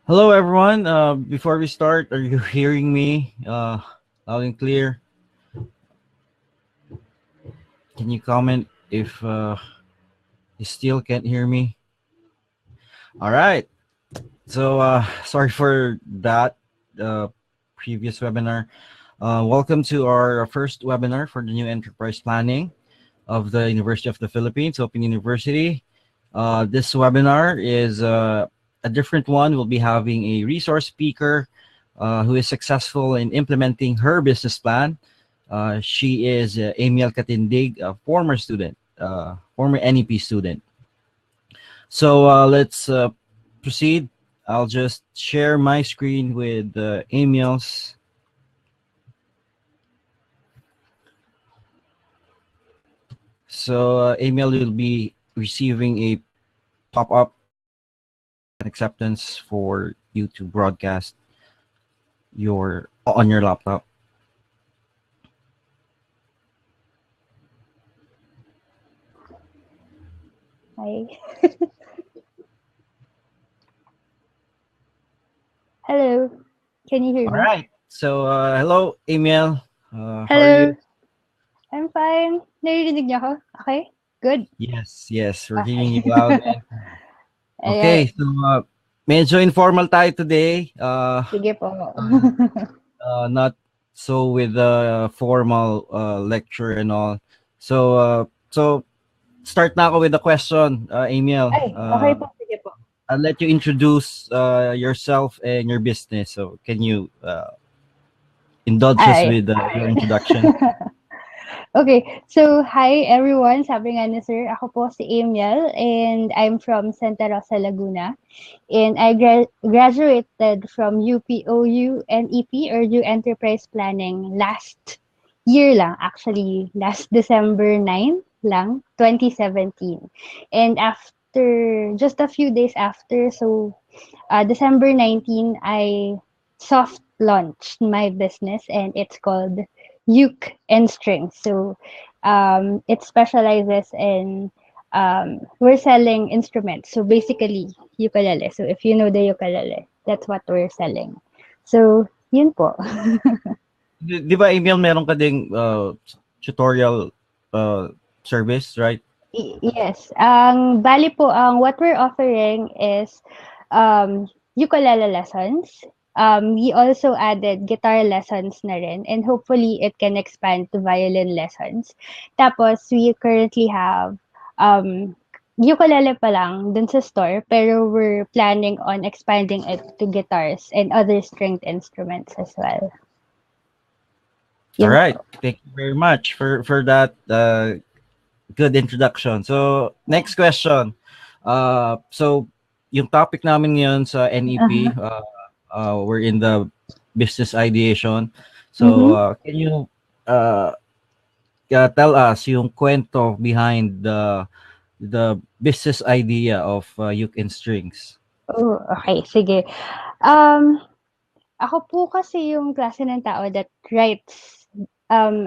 Hello, everyone. Before we start, are you hearing me loud and clear? Can you comment if you still can't hear me? All right. So, sorry for that uh, previous webinar. Welcome to our first webinar for the new enterprise planning of the University of the Philippines, Open University. This webinar is a different one. We'll be having a resource speaker who is successful in implementing her business plan. She is Amiel Catindig, a former student, former NEP student. So let's proceed. I'll just share my screen with Amiel's. So Amiel will be receiving a pop-up acceptance for you to broadcast your on your laptop. Hi. Hello. Can you hear All me? right. So hello, Amiel. How are you? Hello. I'm fine. Naririnig niyo ako? Okay? Good. Yes, we're Okay. hearing you loud and Ayan. okay. So medyo informal tayo today. Sige po. Not so with the formal lecture and all. So start na ako with the question, Amiel. Ay, okay po. Sige po. I'll let you introduce yourself and your business. So can you indulge us Ay. with your introduction? Okay. So, hi everyone. Sabi nga ni sir, ako po si Amiel and I'm from Sta Rosa Laguna. And I graduated from UPOU NEP or New Enterprise Planning last year lang, actually last December 9 lang, 2017. And after, just a few days after, so December 19, I soft launched my business and it's called Uke Strings. So it specializes in we're selling instruments. So basically ukulele. So if you know the ukulele, that's what we're selling. So yun po. Di ba, Email, meron ka ding tutorial uh, service, right? Yes. Bali po, what we're offering is ukulele lessons. We also added guitar lessons na rin, and hopefully it can expand to violin lessons. Tapos, we currently have um, ukulele pa lang dun sa store, pero we're planning on expanding it to guitars and other stringed instruments as well. All Yun right. po. Thank you very much for that good introduction. So, next question. So, yung topic namin ngayon sa NEP, we're in the business ideation. So, Mm-hmm. can you uh, tell us yung kwento behind the business idea of Uke and Strings? Oh, okay. Sige. Um, Ako po kasi yung klase ng tao that writes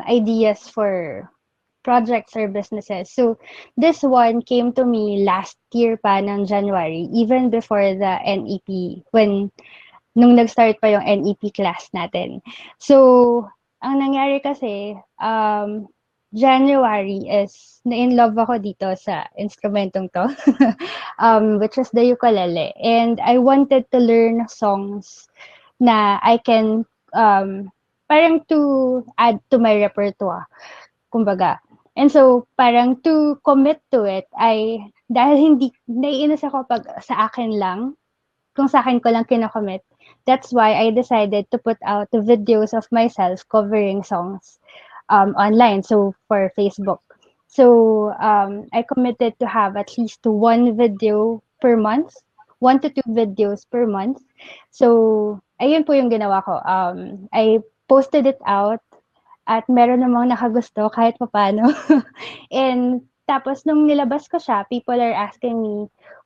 ideas for projects or businesses. So, this one came to me last year pa ng January, even before the NEP, nung nag-start pa yung NEP class natin. So, ang nangyari kasi, January is na-in love ako dito sa instrumentong to, which is the ukulele. And I wanted to learn songs na I can parang to add to my repertoire, kumbaga. And so, parang to commit to it ay dahil hindi naiinis ako pag sa akin lang, kung sa akin ko lang kino-commit. That's why I decided to put out the videos of myself covering songs online, so for Facebook. So, I committed to have at least one video per month, 1 to 2 videos per month. So, ayun po yung ginawa ko. I posted it out at meron namang nakagusto kahit papaano. And tapos nung nilabas ko siya, people are asking me,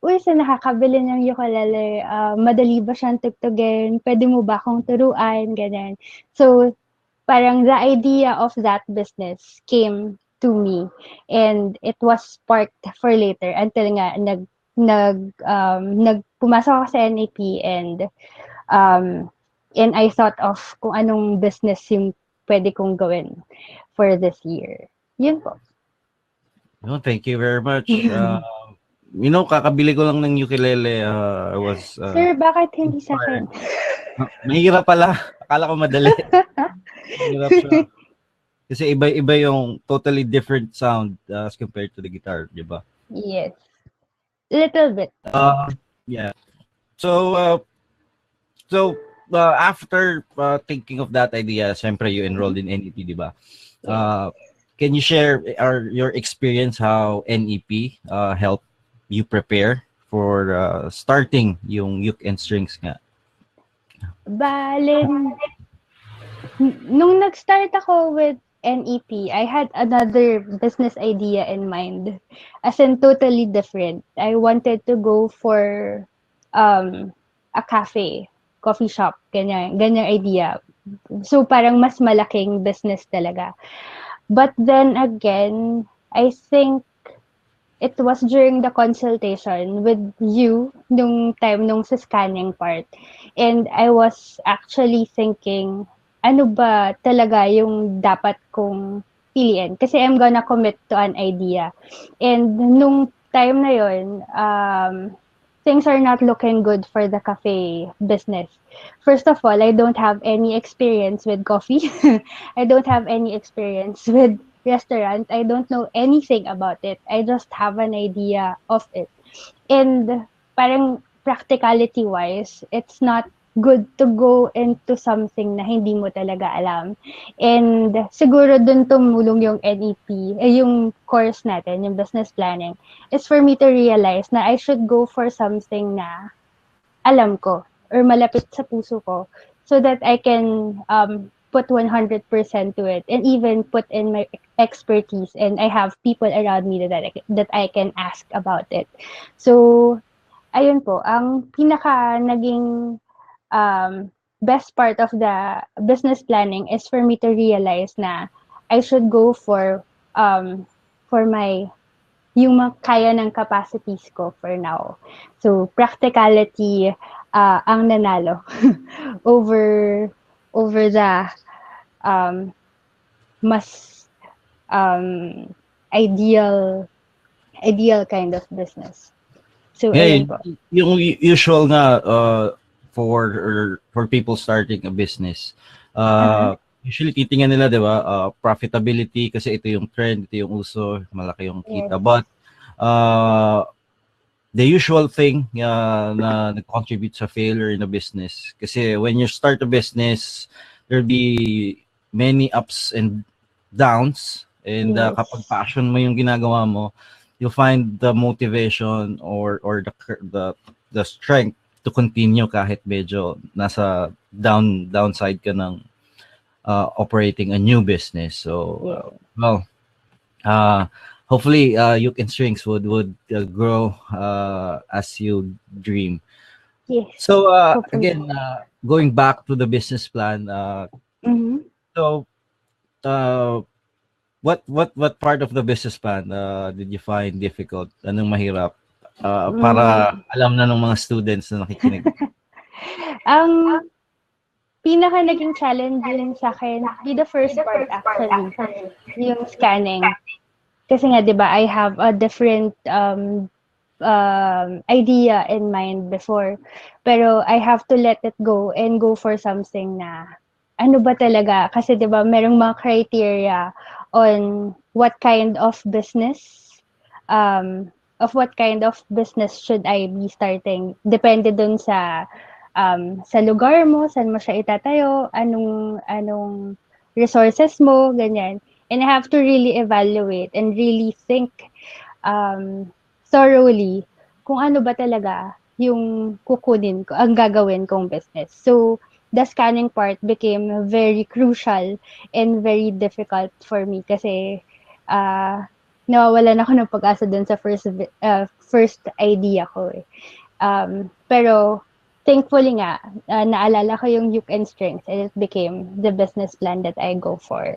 "Uy, saan nakakabili ng ukulele? Madali ba siyang tugtugin? Puwede mo ba akong turuan?" Ganyan. So, parang the idea of that business came to me and it was sparked for later until nga pumasok ako sa NAP, um, and I thought of kung anong business yung pwede kong gawin for this year. Yun po. No, thank you very much. Kakabili ko lang ng ukulele. I was Sir, bakit hindi sa akin? inspired. Mahirap pala. Akala ko madali. Mahirap siya. Kasi iba-iba yung totally different sound as compared to the guitar, di ba? Yes. Little bit. Yeah. So, after thinking of that idea, syempre you enrolled in NEP, di ba? Yes. Can you share your experience how NEP helped you prepare for starting yung Uke and Strings nga? Bale, nung nag-start ako with NEP, I had another business idea in mind. As in, totally different. I wanted to go for a cafe, coffee shop, ganyan idea. So, parang mas malaking business talaga. But then again, I think it was during the consultation with you nung sa scanning part. And I was actually thinking, ano ba talaga yung dapat kong piliin? Kasi I'm gonna commit to an idea. And nung time na yun, things are not looking good for the cafe business. First of all, I don't have any experience with coffee. I don't have any experience with restaurant. I don't know anything about it. I just have an idea of it. And parang practicality wise, it's not good to go into something na hindi mo talaga alam. And siguro dun tumulong yung NEP, yung course natin, yung business planning, is for me to realize na I should go for something na alam ko or malapit sa puso ko so that I can put 100% to it and even put in my expertise, and I have people around me that I can ask about it. So, ayun po, ang pinaka naging best part of the business planning is for me to realize na I should go for my yung kaya ng capacities ko for now. So, practicality ang nanalo over over the um, mas um, ideal ideal kind of business. So, Yeah, ayun po. yung usual nga for people starting a business. Uh-huh. Usually titingnan nila, 'di ba? Profitability kasi ito yung trend, ito yung uso, malaki yung Yes. kita. But the usual thing na nag-contribute sa failure in a business. Kasi when you start a business, there'll be many ups and downs. And Yes. kapag passion mo yung ginagawa mo, you'll find the motivation or the strength to continue kahit medyo nasa downside ka ng operating a new business. So, Yeah. uh, hopefully Uke and Strings would grow as you dream. Yes. So Hopefully. again, going back to the business plan. Mm-hmm. So uh, what part of the business plan did you find difficult? Anong mahirap? Para alam na ng mga students na nakikinig. Ang pinaka naging challenging sa'kin be the first part actually, yung scanning. Kasi nga 'di ba, I have a different idea in mind before. Pero I have to let it go and go for something na ano ba talaga, kasi 'di ba merong mga criteria on what kind of business should I be starting. Depende dun sa lugar mo, saan mo siya itatayo, anong resources mo, ganyan. And I have to really evaluate and really think thoroughly kung ano ba talaga yung kukunin ko, ang gagawin kong business. So, the scanning part became very crucial and very difficult for me kasi nawawalan ako ng pag-asa dun sa first idea ko eh. Pero thankfully nga, naalala ko yung Uke and Strings and it became the business plan that I go for.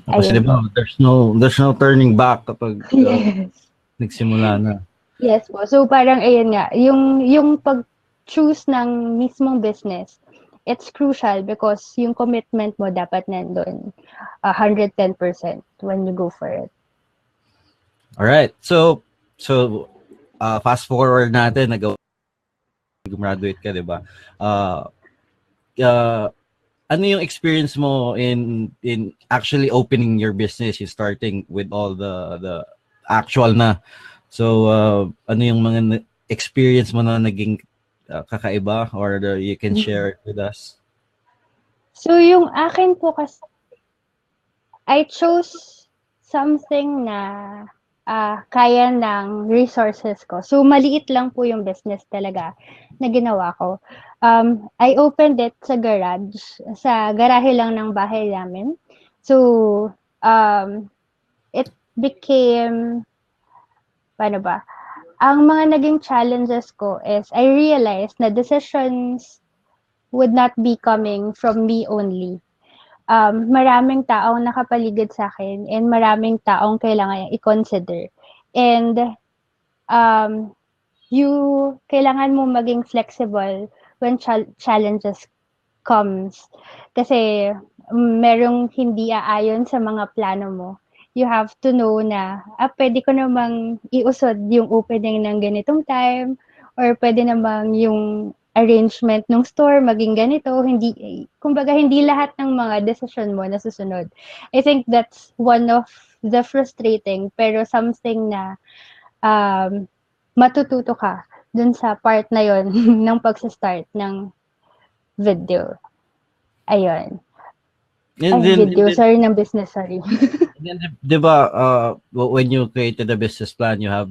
Kasi Ayun diba, po. there's no turning back kapag Yes. nagsimula na. Yes po. So parang ayun nga, yung pag-choose ng mismong business, it's crucial because yung commitment mo dapat nandun 110% when you go for it. All right. So fast forward natin, nag-graduate ka, 'di ba? Uh, uh, ano yung experience mo in actually opening your business, you starting with all the actual na. So ano yung mga experience mo na naging kakaiba or you can share it with us? So yung akin po kasi, I chose something na kaya ng resources ko. So maliit lang po yung business talaga na ginawa ko. I opened it sa garage, sa garahe lang ng bahay namin. So, it became, paano ba? Ang mga naging challenges ko is I realized na decisions would not be coming from me only. Maraming taong nakapaligid sa akin and maraming taong kailangan i-consider. And um, you kailangan mo maging flexible when challenges comes. Kasi merong hindi aayon sa mga plano mo. You have to know na, pwede ko namang iusod yung opening ng ganitong time or pwede namang yung arrangement ng store maging ganito. Hindi, kumbaga, hindi lahat ng mga decision mo nasusunod. I think that's one of the frustrating pero something na um, matututo ka dun sa part na yon ng pagsa-start ng video. Ayun. And Ay, then and video. then, Sorry ng business, sorry. and then 'di ba when you created a business plan, you have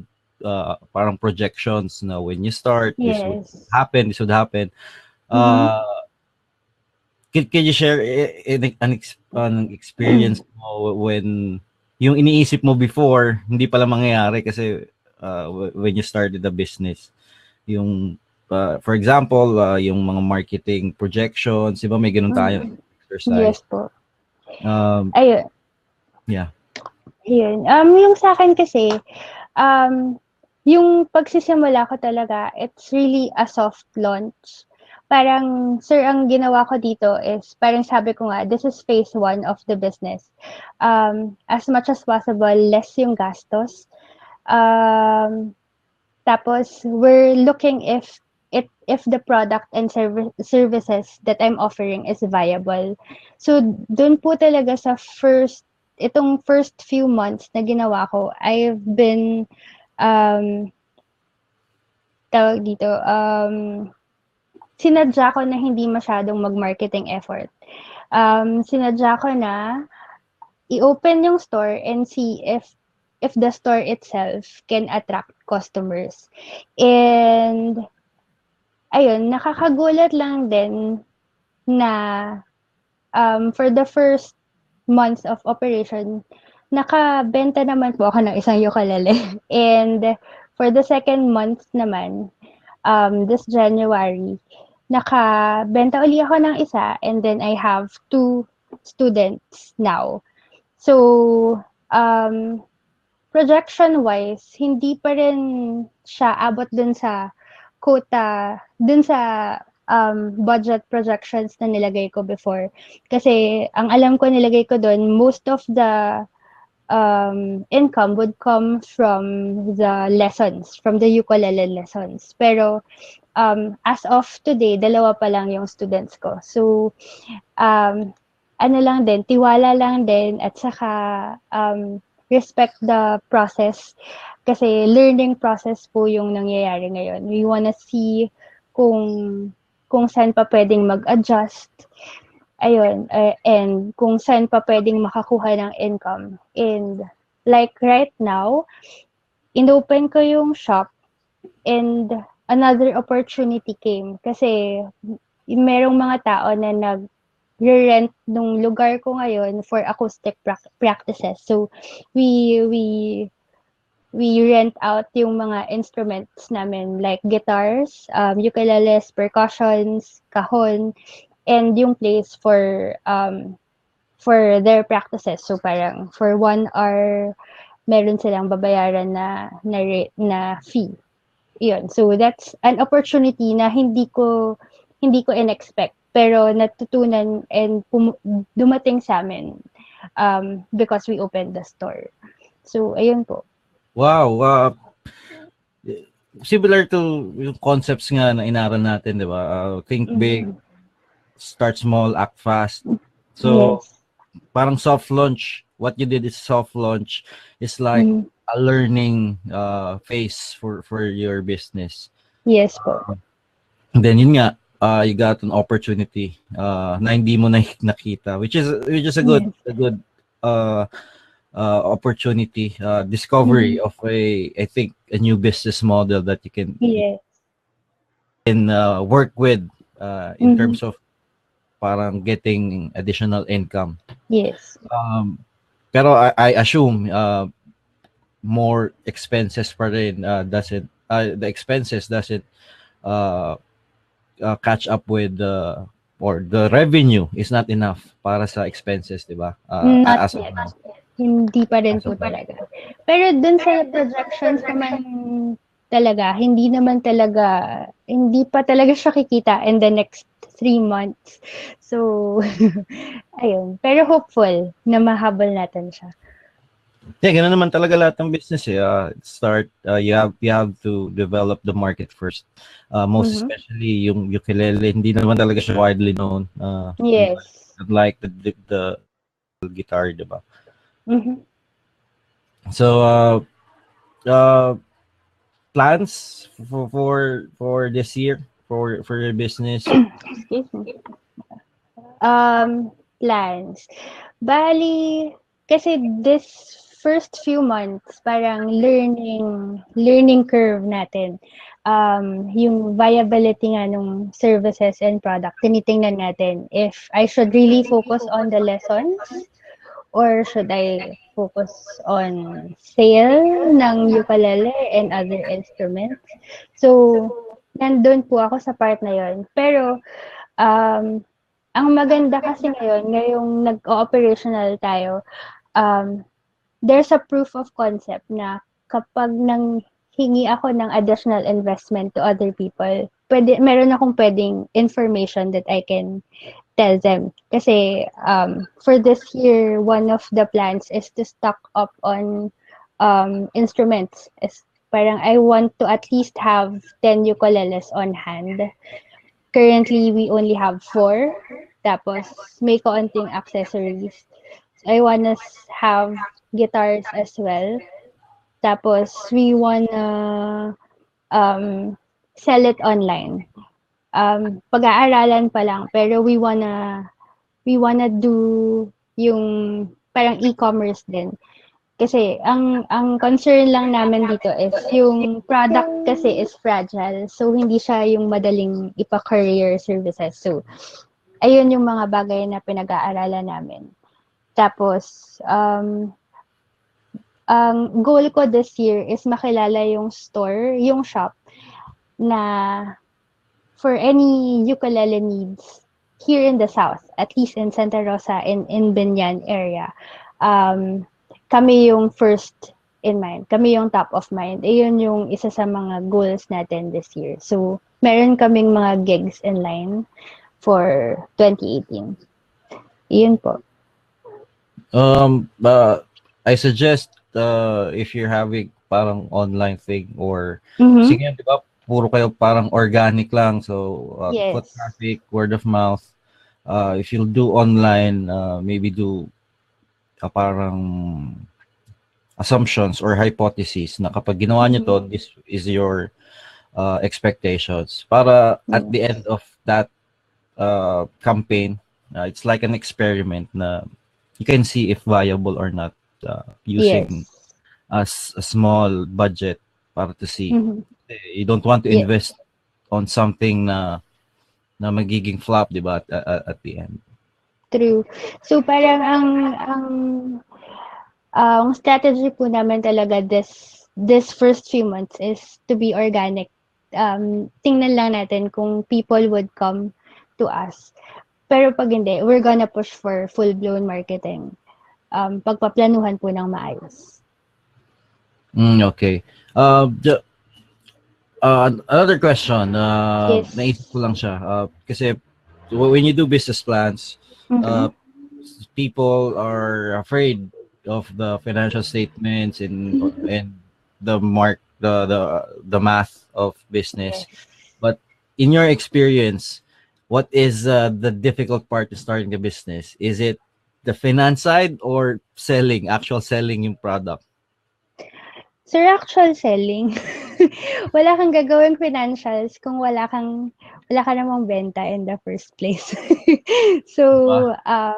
parang projections na when you start this would Yes. happen, this would happen. Mhm. Uh can you share an experience mo when yung iniisip mo before hindi pala mangyayari kasi when you started the business yung for example yung mga marketing projections, di ba may ganun tayong Mm. exercise. Yes po. um Ayun, yeah. ayun. Yung sa'kin kasi, um, yung pagsisimula ko talaga, it's really a soft launch. Parang, sir, ang ginawa ko dito is, parang sabi ko nga, this is phase one of the business. As much as possible, less yung gastos. Um, Tapos we're looking if the product and services that I'm offering is viable. So dun po talaga sa itong first few months na ginawa ko, I've been um tawag dito, sinadya ko na hindi masyadong mag-marketing effort. Sinadya ko na i-open yung store and see if the store itself can attract customers. And ayun, nakakagulat lang din na, for the first months of operation, nakabenta naman po ako ng isang ukulele. And for the second month naman, this January, nakabenta uli ako ng isa and then I have two students now. So, projection-wise, hindi pa rin siya abot dun sa quota, dun sa budget projections na nilagay ko before. Kasi ang alam ko nilagay ko dun, most of the income would come from the lessons, from the ukulele lessons. Pero as of today, dalawa pa lang yung students ko. So, um, ano lang din, tiwala lang din at saka respect the process kasi learning process po yung nangyayari ngayon. We wanna see kung kung saan pa pwedeng mag-adjust. Ayun, and kung saan pa pwedeng makakuha ng income. And like right now, inopen ko yung shop and another opportunity came kasi merong mga tao na nag-rent nung lugar ko ngayon for acoustic practices. So, we we we rent out yung mga instruments namin like guitars, ukuleles, percussions, kahon, and yung place for their practices. So, parang for 1 hour meron silang babayaran na fee. Yun. So that's an opportunity na hindi ko in-expect pero natutunan and dumating sa amin because we opened the store. So ayun po. Wow, similar to yung concepts nga na inaral natin, 'di ba? Think big, Mm. start small, act fast. So, Yes. parang soft launch. What you did is soft launch. It's like Mm. a learning phase for your business. Yes po. And then yun nga, you got an opportunity na hindi mo na nakita, which is Yes. a good uh, opportunity, Mm. discovery of I think a new business model that Yes. can work with in Mhm. terms of parang getting additional income. Yes. Um, pero I assume more expenses pa rin doesn't the expenses doesn't uh, catch up with or the revenue is not enough para sa expenses, 'di ba? Not As of yet. now. Hindi pa rin As po of now. talaga. Pero dun sa projections naman talaga, hindi pa talaga siya kikita in the next 3 months. So, ayun. Pero hopeful na mahabol natin siya. Yeah, ganun naman talaga lahat ng business eh. Start you have to develop the market first. Most Mhm. especially yung ukulele, hindi naman talaga siya widely known. Yes. Like the guitar, 'di ba? Mhm. So uh plans for this year for your business. Excuse me. Plans. Bali, kasi this first few months, parang learning curve natin. Yung viability nga nung services and product, tinitingnan natin if I should really focus on the lessons or should I focus on sale ng ukulele and other instruments. So, nandun po ako sa part na yon. Pero, um, ang maganda kasi ngayong nag-o-operational tayo, um, there's a proof of concept na kapag nang hingi ako ng additional investment to other people, meron akong pwedeng information that I can tell them. Kasi for this year, one of the plans is to stock up on instruments. Parang I want to at least have 10 ukuleles on hand. Currently, we only have 4. Tapos, may kaunting accessories. So, I wanna have guitars as well. Tapos, we wanna um, sell it online. Pag-aaralan pa lang, pero we wanna do yung parang e-commerce din. Kasi ang concern lang namin dito is yung product kasi is fragile. So hindi siya yung madaling ipa-courier services. So ayun yung mga bagay na pinag-aaralan namin. Tapos ang goal ko this year is makilala yung store, yung shop na for any ukulele needs here in the south, at least in Santa Rosa in Binyan area. Kami yung first in mind. Kami yung top of mind. Iyon yung isa sa mga goals natin this year. So, meron kaming mga gigs in line for 2018. Iyon po. But I suggest if you're having parang online thing or Mhm. sige, 'di ba? Puro kayo parang organic lang. So foot Yes. traffic, word of mouth. If you'll do online, maybe do parang assumptions or hypotheses na kapag ginawa niyo to, Mhm. this is your expectations. Para at the Yes. end of that campaign, it's like an experiment na you can see if viable or not using Yes. a small budget para to see. Mhm. You don't want to Yes. invest on something na magiging flop, 'di ba, at the end. True. So parang ang strategy po namin talaga this first few months is to be organic. Tingnan lang natin kung people would come to us. Pero pag hindi, we're gonna push for full-blown marketing. Pagpaplanuhan po ng maayos. Okay. The, another question. Naisip ko Yes. lang siya. Kasi when you do business plans, Mm-hmm. uh, people are afraid of the financial statements and the the math of business. Yes. But in your experience, what is the difficult part to starting the business? Is it the finance side or selling, actual selling yung product? Sir, actual selling. Wala kang gagawing financials kung wala ka namang benta in the first place. So, Diba?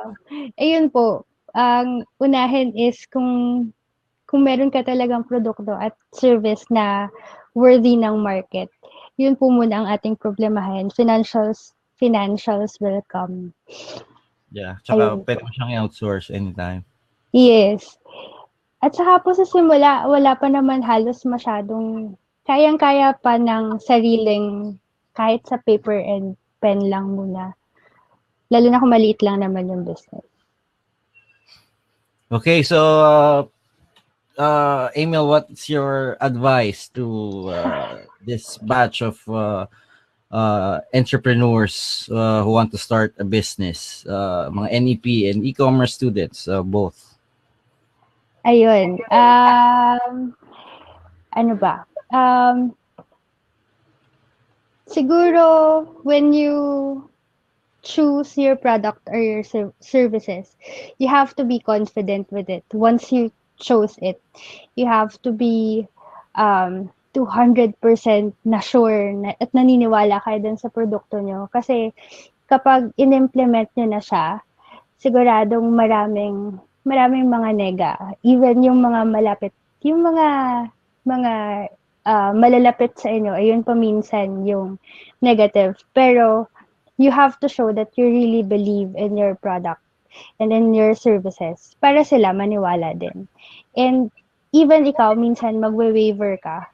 ayun po, ang unahin is kung meron ka talagang produkto at service na worthy ng market, yun po muna ang ating problemahin. Financials will come. Yeah. Tsaka Ayun pwede po. mo siyang i-outsource anytime. Yes. At saka po sa simula, wala pa naman halos masyadong kayang-kaya pa ng sariling kahit sa paper and pen lang muna. Lalo na kung maliit lang naman yung business. Okay, so Emil, what's your advice to this batch of entrepreneurs who want to start a business, mga NEP and e-commerce students, both? Ayun, ano ba? Siguro when you choose your product or your services, you have to be confident with it. Once you chose it, you have to be 200% na sure na, at naniniwala kayo dun sa produkto nyo. Kasi kapag in-implement nyo na siya, siguradong maraming mga nega. Even yung mga malapit, yung mga malalapit sa inyo, ayun pa minsan yung negative. Pero you have to show that you really believe in your product and in your services para sila maniwala din. And even ikaw, minsan magwe-waver ka.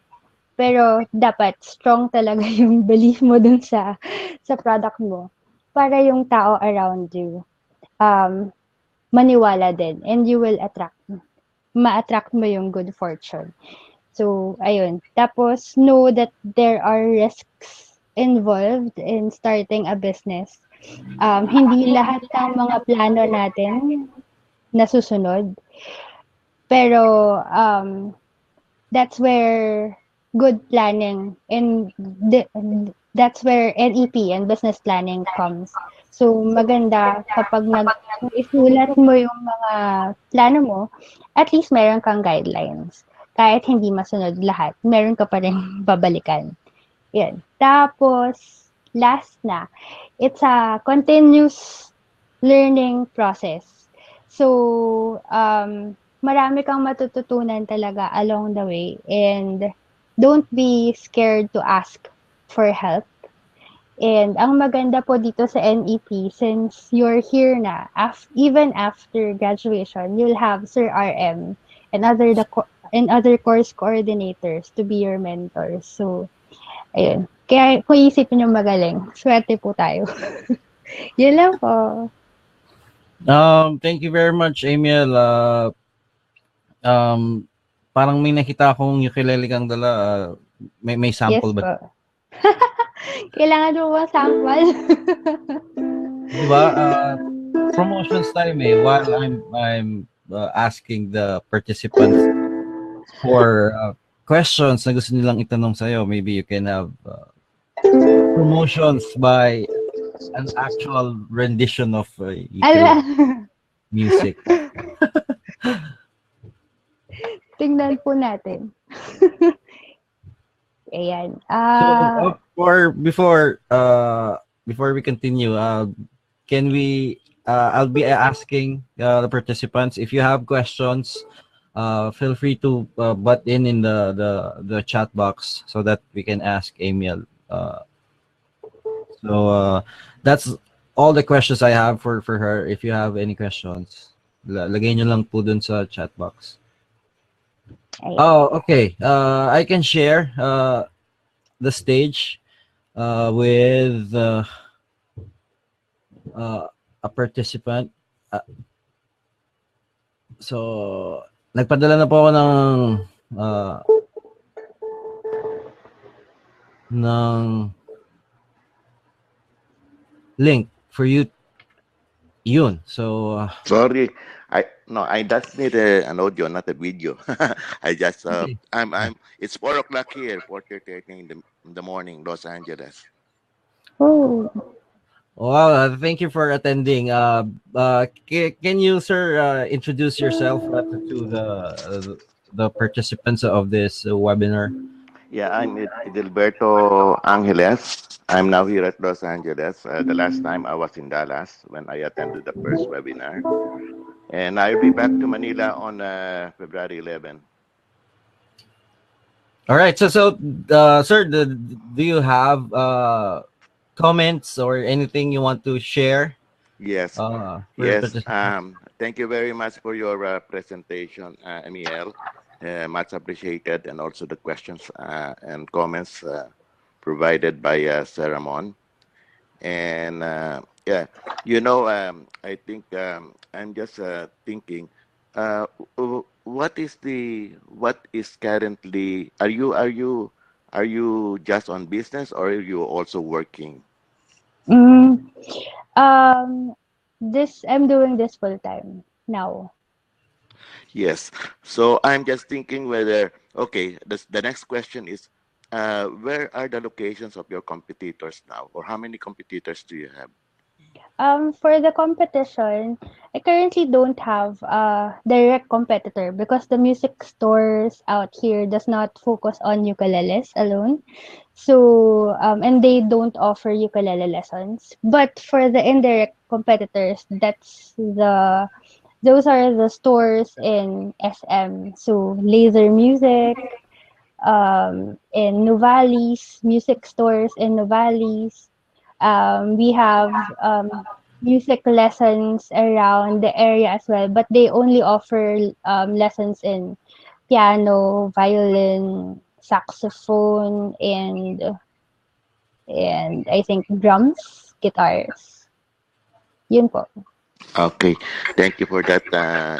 Pero dapat strong talaga yung belief mo dun sa product mo para yung tao around you um, maniwala din and you will ma-attract mo yung good fortune. So, ayun. Tapos, know that there are risks involved in starting a business. Hindi lahat ng mga plano natin nasusunod. Pero, that's where good planning and that's where NEP and business planning comes. So, maganda kapag isulat mo yung mga plano mo, at least meron kang guidelines. Kahit hindi masunod lahat, meron ka pa rin babalikan. Yan. Tapos, last na, it's a continuous learning process. So, marami kang matututunan talaga along the way and don't be scared to ask for help. And ang maganda po dito sa NEP, since you're here na, even after graduation, you'll have Sir RM and other course coordinators to be your mentors. So, ayun. Kaya kung isipin nyo magaling, swerte po tayo. Yun lang po. Thank you very much, Emil. Um, parang may nakita akong ukulele kang dala. May Yes sample ba? po. Kailangan mo ba sample? Di ba? Promotions time eh. While I'm asking the participants for questions na gusto nilang itanong sa'yo, maybe you can have promotions by an actual rendition of Ala, ukulele music. tingnan po natin. Ayan. So, or before we continue, can we? I'll be asking the participants if you have questions. Feel free to butt in the chat box so that we can ask Amiel. So that's all the questions I have for her. If you have any questions, lagay nyo lang po dun sa chat box. Ayan. Oh, okay. I can share the stage with a participant. So, nagpadala na po ako ng uh, ng link for you yun. So, Sorry, I just need an audio, not a video. I just okay. I'm it's 4 o'clock here, 4:30 I think in the morning, Los Angeles. Oh, Well, thank you for attending. Can you, sir, introduce yourself to the participants of this webinar? Yeah, I'm Edilberto Angeles. I'm now here at Los Angeles. The last time I was in Dallas when I attended the first webinar, and I'll be back to Manila on February 11. All right. Sir, do you have comments or anything you want to share Yes, for the yes. participants? Thank you very much for your presentation, Amiel. Much appreciated, and also the questions and comments provided by Saramon. And yeah, I think I'm just thinking, what is currently? Are you just on business, or are you also working? mm, um, this I'm doing this full time now. Yes. So I'm just thinking whether, okay, the next question is, where are the locations of your competitors now, or how many competitors do you have? For the competition, I currently don't have a direct competitor because the music stores out here does not focus on ukuleles alone. So, and they don't offer ukulele lessons. But for the indirect competitors, those are the stores in SM. So, Laser Music, in Novalis, music stores in Novalis. We have music lessons around the area as well, but they only offer lessons in piano, violin, saxophone, and I think drums, guitars. Yun po. Okay, thank you for that,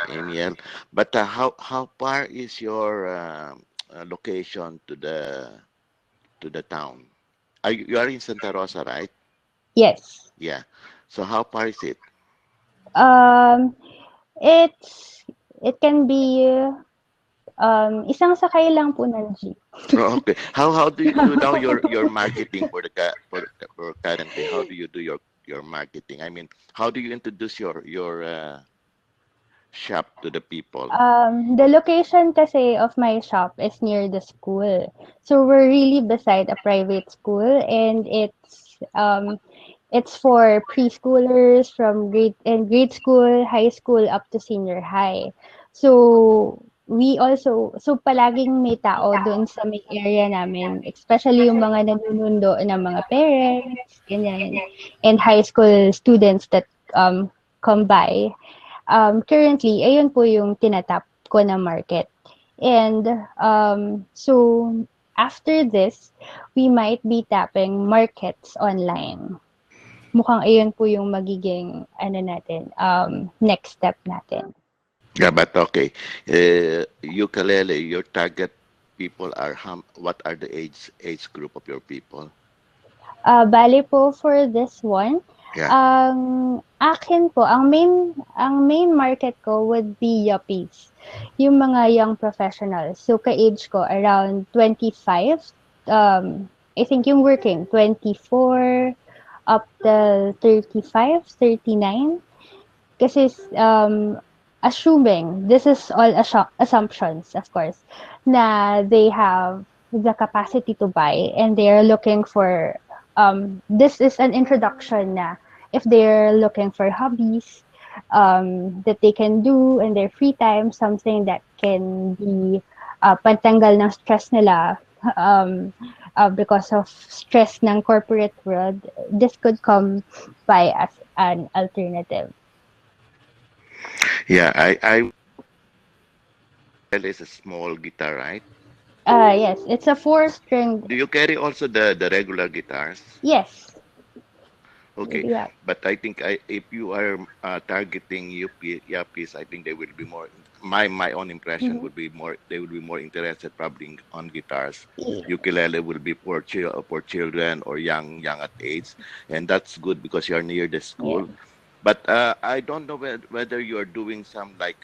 Amiel. But how far is your location to the town? You are in Santa Rosa, right? Yes. Yeah. So how far is it? Um, it's it can be isang sakay lang po ng jeep. Oh, okay. How do you do now your marketing for for currently? How do you do your marketing? I mean, how do you introduce your shop to the people? The location kasi of my shop is near the school. So we're really beside a private school, and it's for preschoolers from grade school, high school up to senior high. So so palaging may tao doon sa may area namin, especially yung mga nanunundo ng mga parents, ganyan, and high school students that come by. Currently, ayun po yung tinatap ko na market. And so after this, we might be tapping markets online. Mukhang ayun po yung magiging ano natin, next step natin. Yeah, but okay. Ukulele, your target people are what are the age group of your people? Bale po for this one, Yeah. akin po, ang main market ko would be yuppies. Yung mga young professionals. So, ka-age ko around 25. I think yung working, 24 up to 35, 39. Kasi assuming, this is all assumptions, of course, na they have the capacity to buy and they are looking for, this is an introduction na if they're looking for hobbies that they can do in their free time, something that can be pantanggal ng stress nila, because of stress ng corporate world, this could come by as an alternative. Yeah, I is a small guitar, right? Yes, it's a four-string. Do you carry also the regular guitars? Yes, we Okay, do have. but I think if you are targeting UP, yuppies, I think they will be my own impression Mhm. would be more, they would be more interested probably on guitars. Yeah. Ukulele will be for children or young at age, and that's good because you're near the Yeah. school. But I don't know whether you're doing some like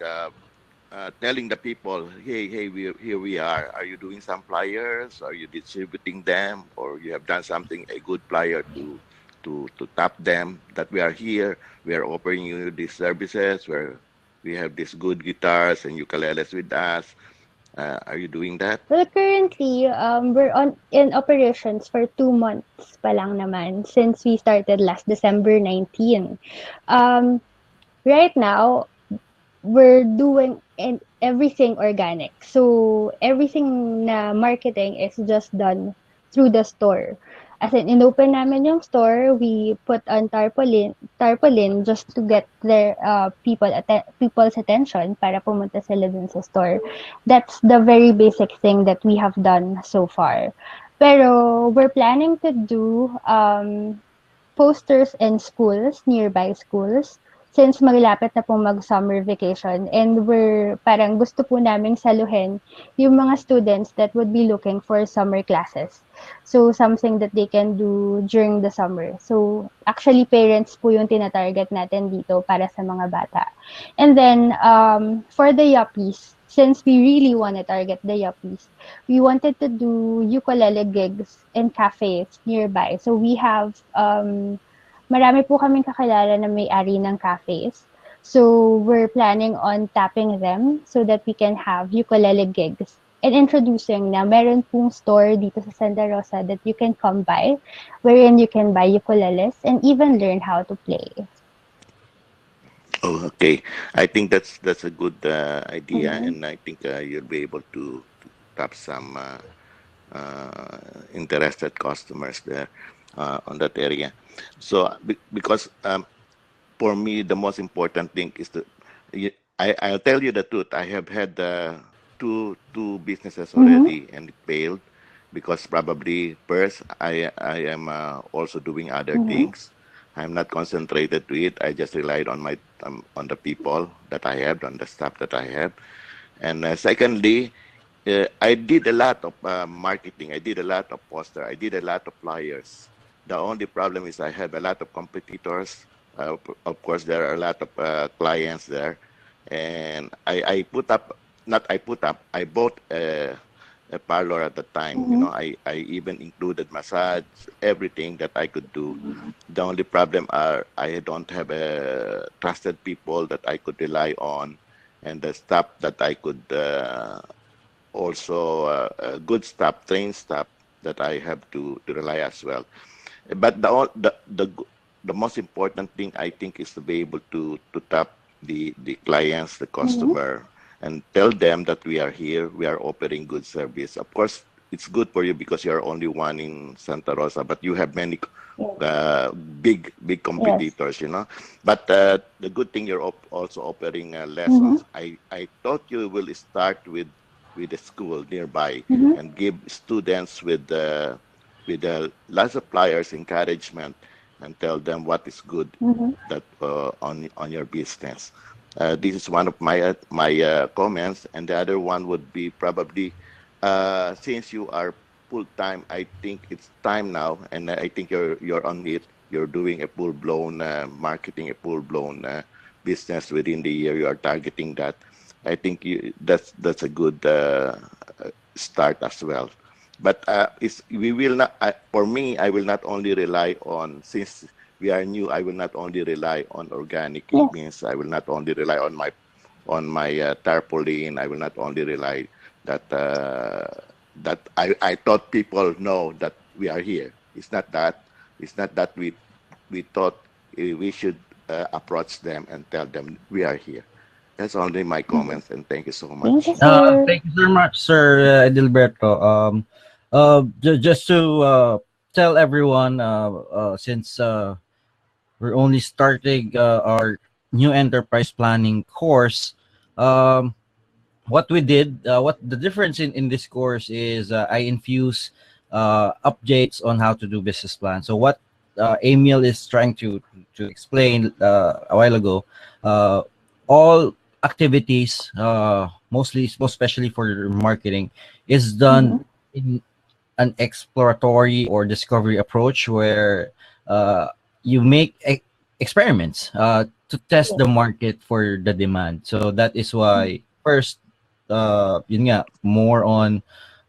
telling the people, hey, here we are. Are you doing some flyers? Are you distributing them, or you have done something a good flyer to tap them that we are here? We are offering you these services where we have these good guitars and ukuleles with us. Are you doing that? Well, currently, we're on in operations for 2 months pa lang naman since we started last December 19. Um, right now, we're doing everything organic. So everything na marketing is just done through the store. As in, inopen namin yung store, we put on tarpaulin just to get their people's attention para pumunta sila dun sa store. That's the very basic thing that we have done so far. Pero we're planning to do posters in schools, nearby schools, since malapit na pong mag-summer vacation and we're parang gusto po naming saluhin yung mga students that would be looking for summer classes. So, something that they can do during the summer. So, actually, parents po yung tina-target natin dito para sa mga bata. And then, for the yuppies, since we really want to target the yuppies, we wanted to do ukulele gigs in cafes nearby. So we have marami po kaming kakilala na may-ari ng cafes. So we're planning on tapping them so that we can have ukulele gigs and introducing na meron pong store dito sa Santa Rosa that you can come by wherein you can buy ukuleles and even learn how to play. Oh, okay. I think that's a good idea, Mhm. and I think you'll be able to tap some interested customers there on that area. So because for me, the most important thing is to, I'll tell you the truth. I have had two businesses Mhm. already, and it failed because probably first I am also doing other Mhm. things. I'm not concentrated to it. I just relied on my on the people that I have, on the staff that I have, and secondly, I did a lot of marketing. I did a lot of poster. I did a lot of flyers. The only problem is I have a lot of competitors. Of course, there are a lot of clients there, and I put up. Not I put up. I bought a parlor at the time. You Mhm. know, I even included massage, everything that I could do. The only problem are I don't have trusted people that I could rely on, and the staff that I could also good staff, trained staff that I have to rely as well. But the most important thing I think is to be able to tap the clients, the Mhm. customer, and tell them that we are here, we are offering good service. Of course, it's good for you because you are only one in Santa Rosa, but you have many Yes. big Yes. competitors, you know. But the good thing you're also offering Mhm. lessons. I thought you will start with a school nearby Mhm. and give students with lots of flyers encouragement and tell them what is good Mhm. that on your business. This is one of my comments, and the other one would be probably since you are full time, I think it's time now, and I think you're on it. You're doing a full blown marketing, a full blown business within the year. You are targeting that. I think that's a good start as well. But is we will not. For me, I will not only rely on, since we are new. I will not only rely on organic. It Yes. means I will not only rely on my tarpaulin. I will not only rely that that I thought people know that we are here. It's not that. It's not that we thought we should approach them and tell them we are here. That's only my Mhm. comments, and thank you so Thank you, much. sir. Thank you so much, Sir Edilberto. Just to tell everyone, since we're only starting our new enterprise planning course, um, what we did, what the difference in this course is, I infuse updates on how to do business plan. So what Amiel is trying to explain a while ago, uh, all activities, mostly, most especially for marketing, is done Mhm. in an exploratory or discovery approach where uh, you make experiments to test the Yes. market for the demand. So that is why first, yun nga, more on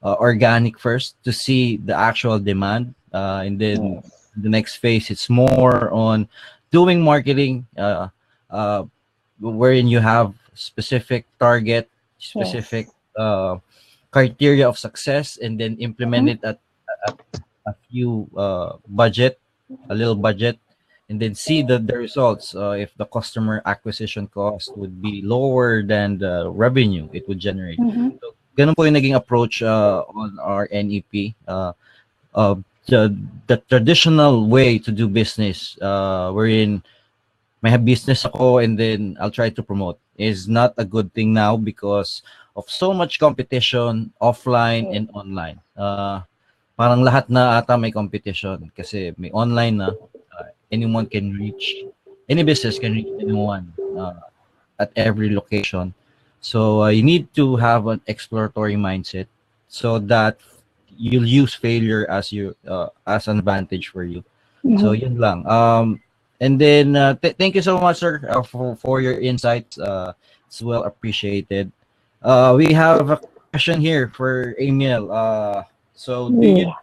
organic first to see the actual demand, and then Yes. the next phase it's more on doing marketing, wherein you have specific target, specific Yes. uh, criteria of success, and then implement Mhm. it at a few budget, a little budget, and then see the results. If the customer acquisition cost would be lower than the revenue it would generate. Mhm. So, ganun po yung naging approach on our NEP. Uh, the traditional way to do business, wherein may have business ako and then I'll try to promote, is not a good thing now because of so much competition offline Yes. and online. Parang lahat na ata may competition kasi may online na, anyone can reach, any business can reach anyone at every location. So you need to have an exploratory mindset so that you'll use failure as you as an advantage for you. So Mhm. yun lang. And then thank you so much, sir, for your insights. It's well appreciated. We have a question here for Amiel. So do you Yeah.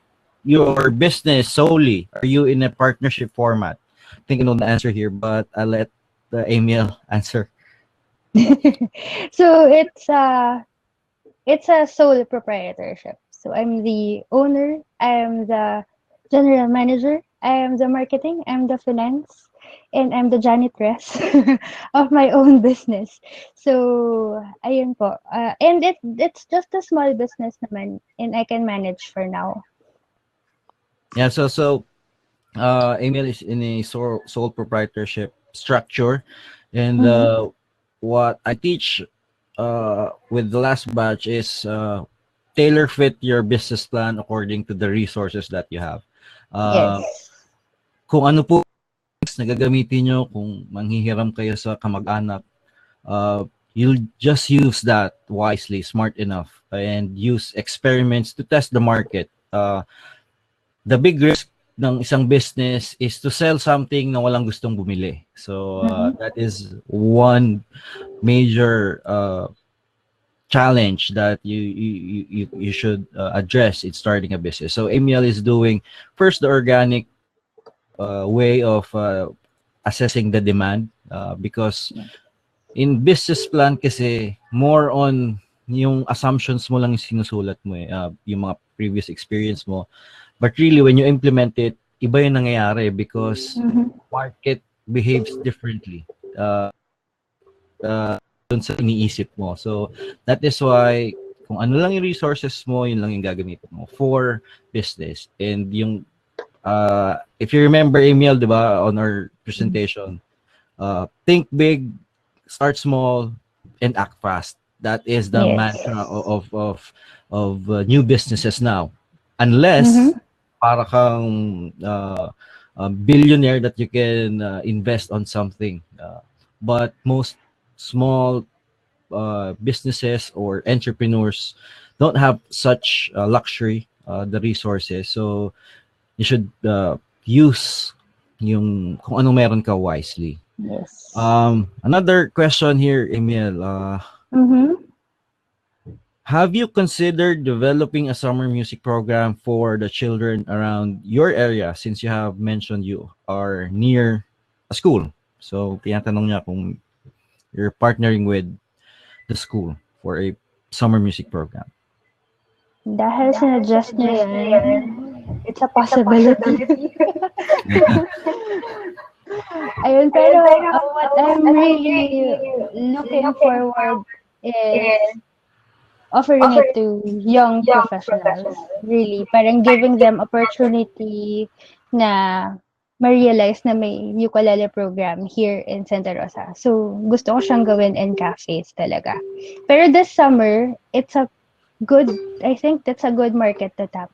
your business solely? Are you in a partnership format? I think I know the answer here, but I'll let Amiel answer. So it's a sole proprietorship. So I'm the owner, I'm the general manager, I am the marketing, I'm the finance, and I'm the janitress of my own business. So ayun po. And it's just a small business naman and I can manage for now. Yeah. Amiel is in a sole proprietorship structure, and Mhm. what I teach with the last batch is tailor fit your business plan according to the resources that you have. Uh, Yes. kung ano po na gagamitin nyo, kung manghihiram kayo sa kamag-anak, you'll just use that wisely, smart enough, and use experiments to test the market. The big risk ng isang business is to sell something na walang gustong bumili. So Mhm. that is one major challenge that you should address in starting a business. So Amiel is doing first the organic way of assessing the demand, because in business plan kasi more on yung assumptions mo lang yung sinusulat mo yung mga previous experience mo. But really, when you implement it, iba yung nangyayari because Mhm. market behaves differently dun sa iniisip mo. So, that is why kung ano lang yung resources mo, yun lang yung gagamitin mo for business. And yung, if you remember, Emil, di ba, on our presentation, think big, start small, and act fast. That is the Yes. mantra of new businesses now. Unless Mhm. para kang a billionaire that you can invest on something. But most small businesses or entrepreneurs don't have such luxury, the resources. So you should use yung kung anong meron ka wisely. Yes. Another question here, Emil. Mhm. Have you considered developing a summer music program for the children around your area since you have mentioned you are near a school? So, tinatanong niya kung you're partnering with the school for a summer music program. Dahil sinuggest niyo yan, it's a possibility. Ayun, pero what I'm really looking forward is offering it to young professionals. Really, parang giving them opportunity na ma-realize na may ukulele program here in Santa Rosa. So, gusto ko siyang gawin in cafes talaga. Pero this summer, it's a good, I think that's a good market to tap.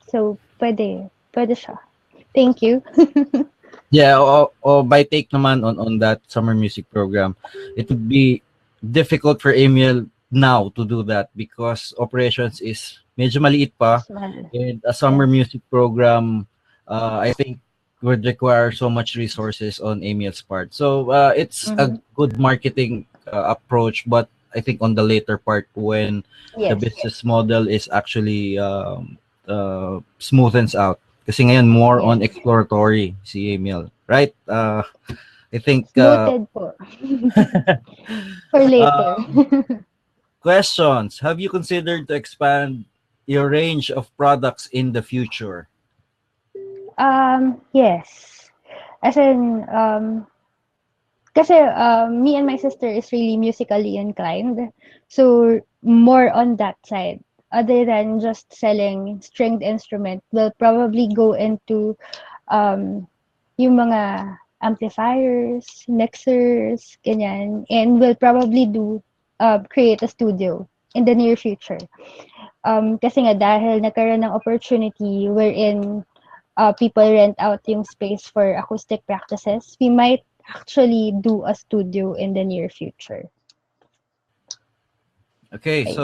So, pwede siya. Thank you. Yeah, by take naman on that summer music program, it would be difficult for Amiel now to do that because operations is medyo maliit pa, Small. and a summer Yes. music program, I think would require so much resources on Amiel's part. So it's a Mm-hmm. good marketing approach, but I think on the later part when the Yes. business model is actually smoothens out. Kasi ngayon more on Yes. exploratory si Amiel, right? I think It's noted po. For later. uh, questions. Have you considered to expand your range of products in the future? Yes. As in, kasi me and my sister is really musically inclined. So, more on that side. Other than just selling stringed instrument, we'll probably go into yung mga amplifiers, mixers, ganyan. And we'll probably create a studio in the near future. Kasi nga dahil nagkaroon ng opportunity wherein people rent out yung space for acoustic practices, we might actually do a studio in the near future. Okay, Ayun. so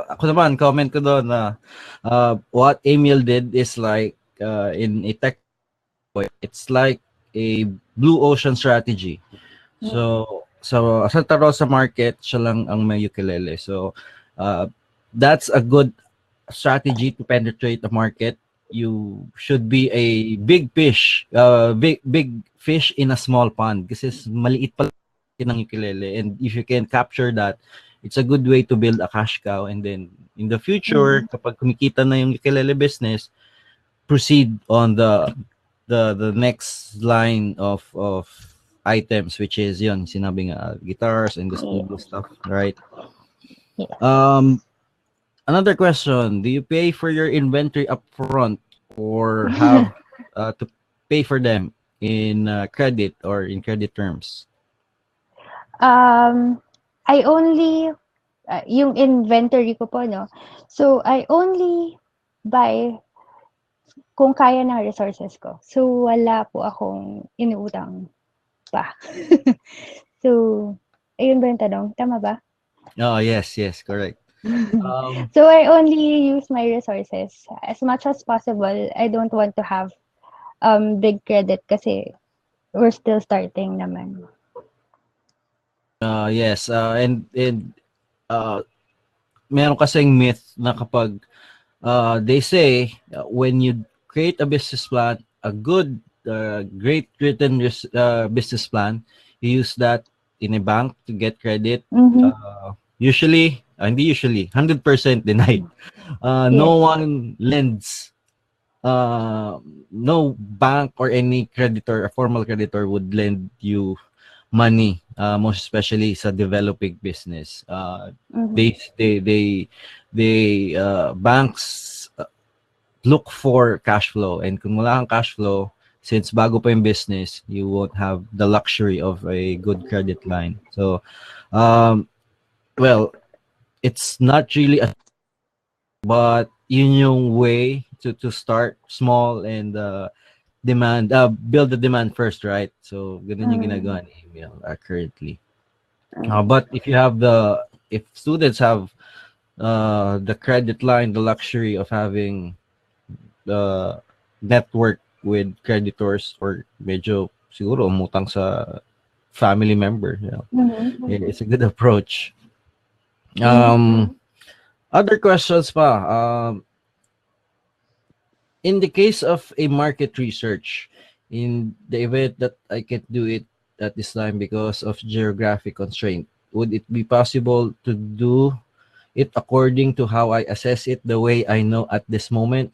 ako naman, comment ko doon na what Emil did is like in a tech point, it's like a blue ocean strategy. So so Santa Rosa market, siya lang ang may ukulele. So uh, that's a good strategy to penetrate the market. You should be a big fish, big fish in a small pond kasi maliit pa lang ng ukulele, and if you can capture that, it's a good way to build a cash cow, and then in the future Mhm. kapag kumikita na yung ukulele business, proceed on the next line of items, which is yun sinabi nga guitars and the studio Yes. stuff, right? Yes. um Another question: do you pay for your inventory upfront or have to pay for them in credit or in credit terms? Um, I only yung inventory ko po 'no. So, I only buy kung kaya ng resources ko. So, wala po akong inuutang pa. So, ayun ba yung tanong, tama ba? Oh, yes, yes, correct. Um, So, I only use my resources as much as possible. I don't want to have big credit kasi we're still starting naman. yes, and uh, meron kasing myth na kapag they say when you create a business plan, a good, great written business plan, you use that in a bank to get credit. Mhm. Usually, hindi usually, 100% denied. No Yes. one lends, uh, no bank or any creditor, a formal creditor would lend you money, most especially sa developing business. Mhm. They they they banks look for cash flow, and kung wala kang cash flow, since bago pa yung business, you won't have the luxury of a good credit line. So um well, it's not really a, but yun yung way to start small and demand, build the demand first, right? So ganun yung Mhm. ginagawa ni Emil currently. Mhm. But if you have the, if students have the credit line, the luxury of having the network with creditors, or medyo siguro umutang sa family member, you know, Mhm. it's a good approach. Mhm. Other questions pa. In the case of a market research, in the event that I can't do it at this time because of geographic constraint, would it be possible to do it according to how I assess it, the way I know at this moment?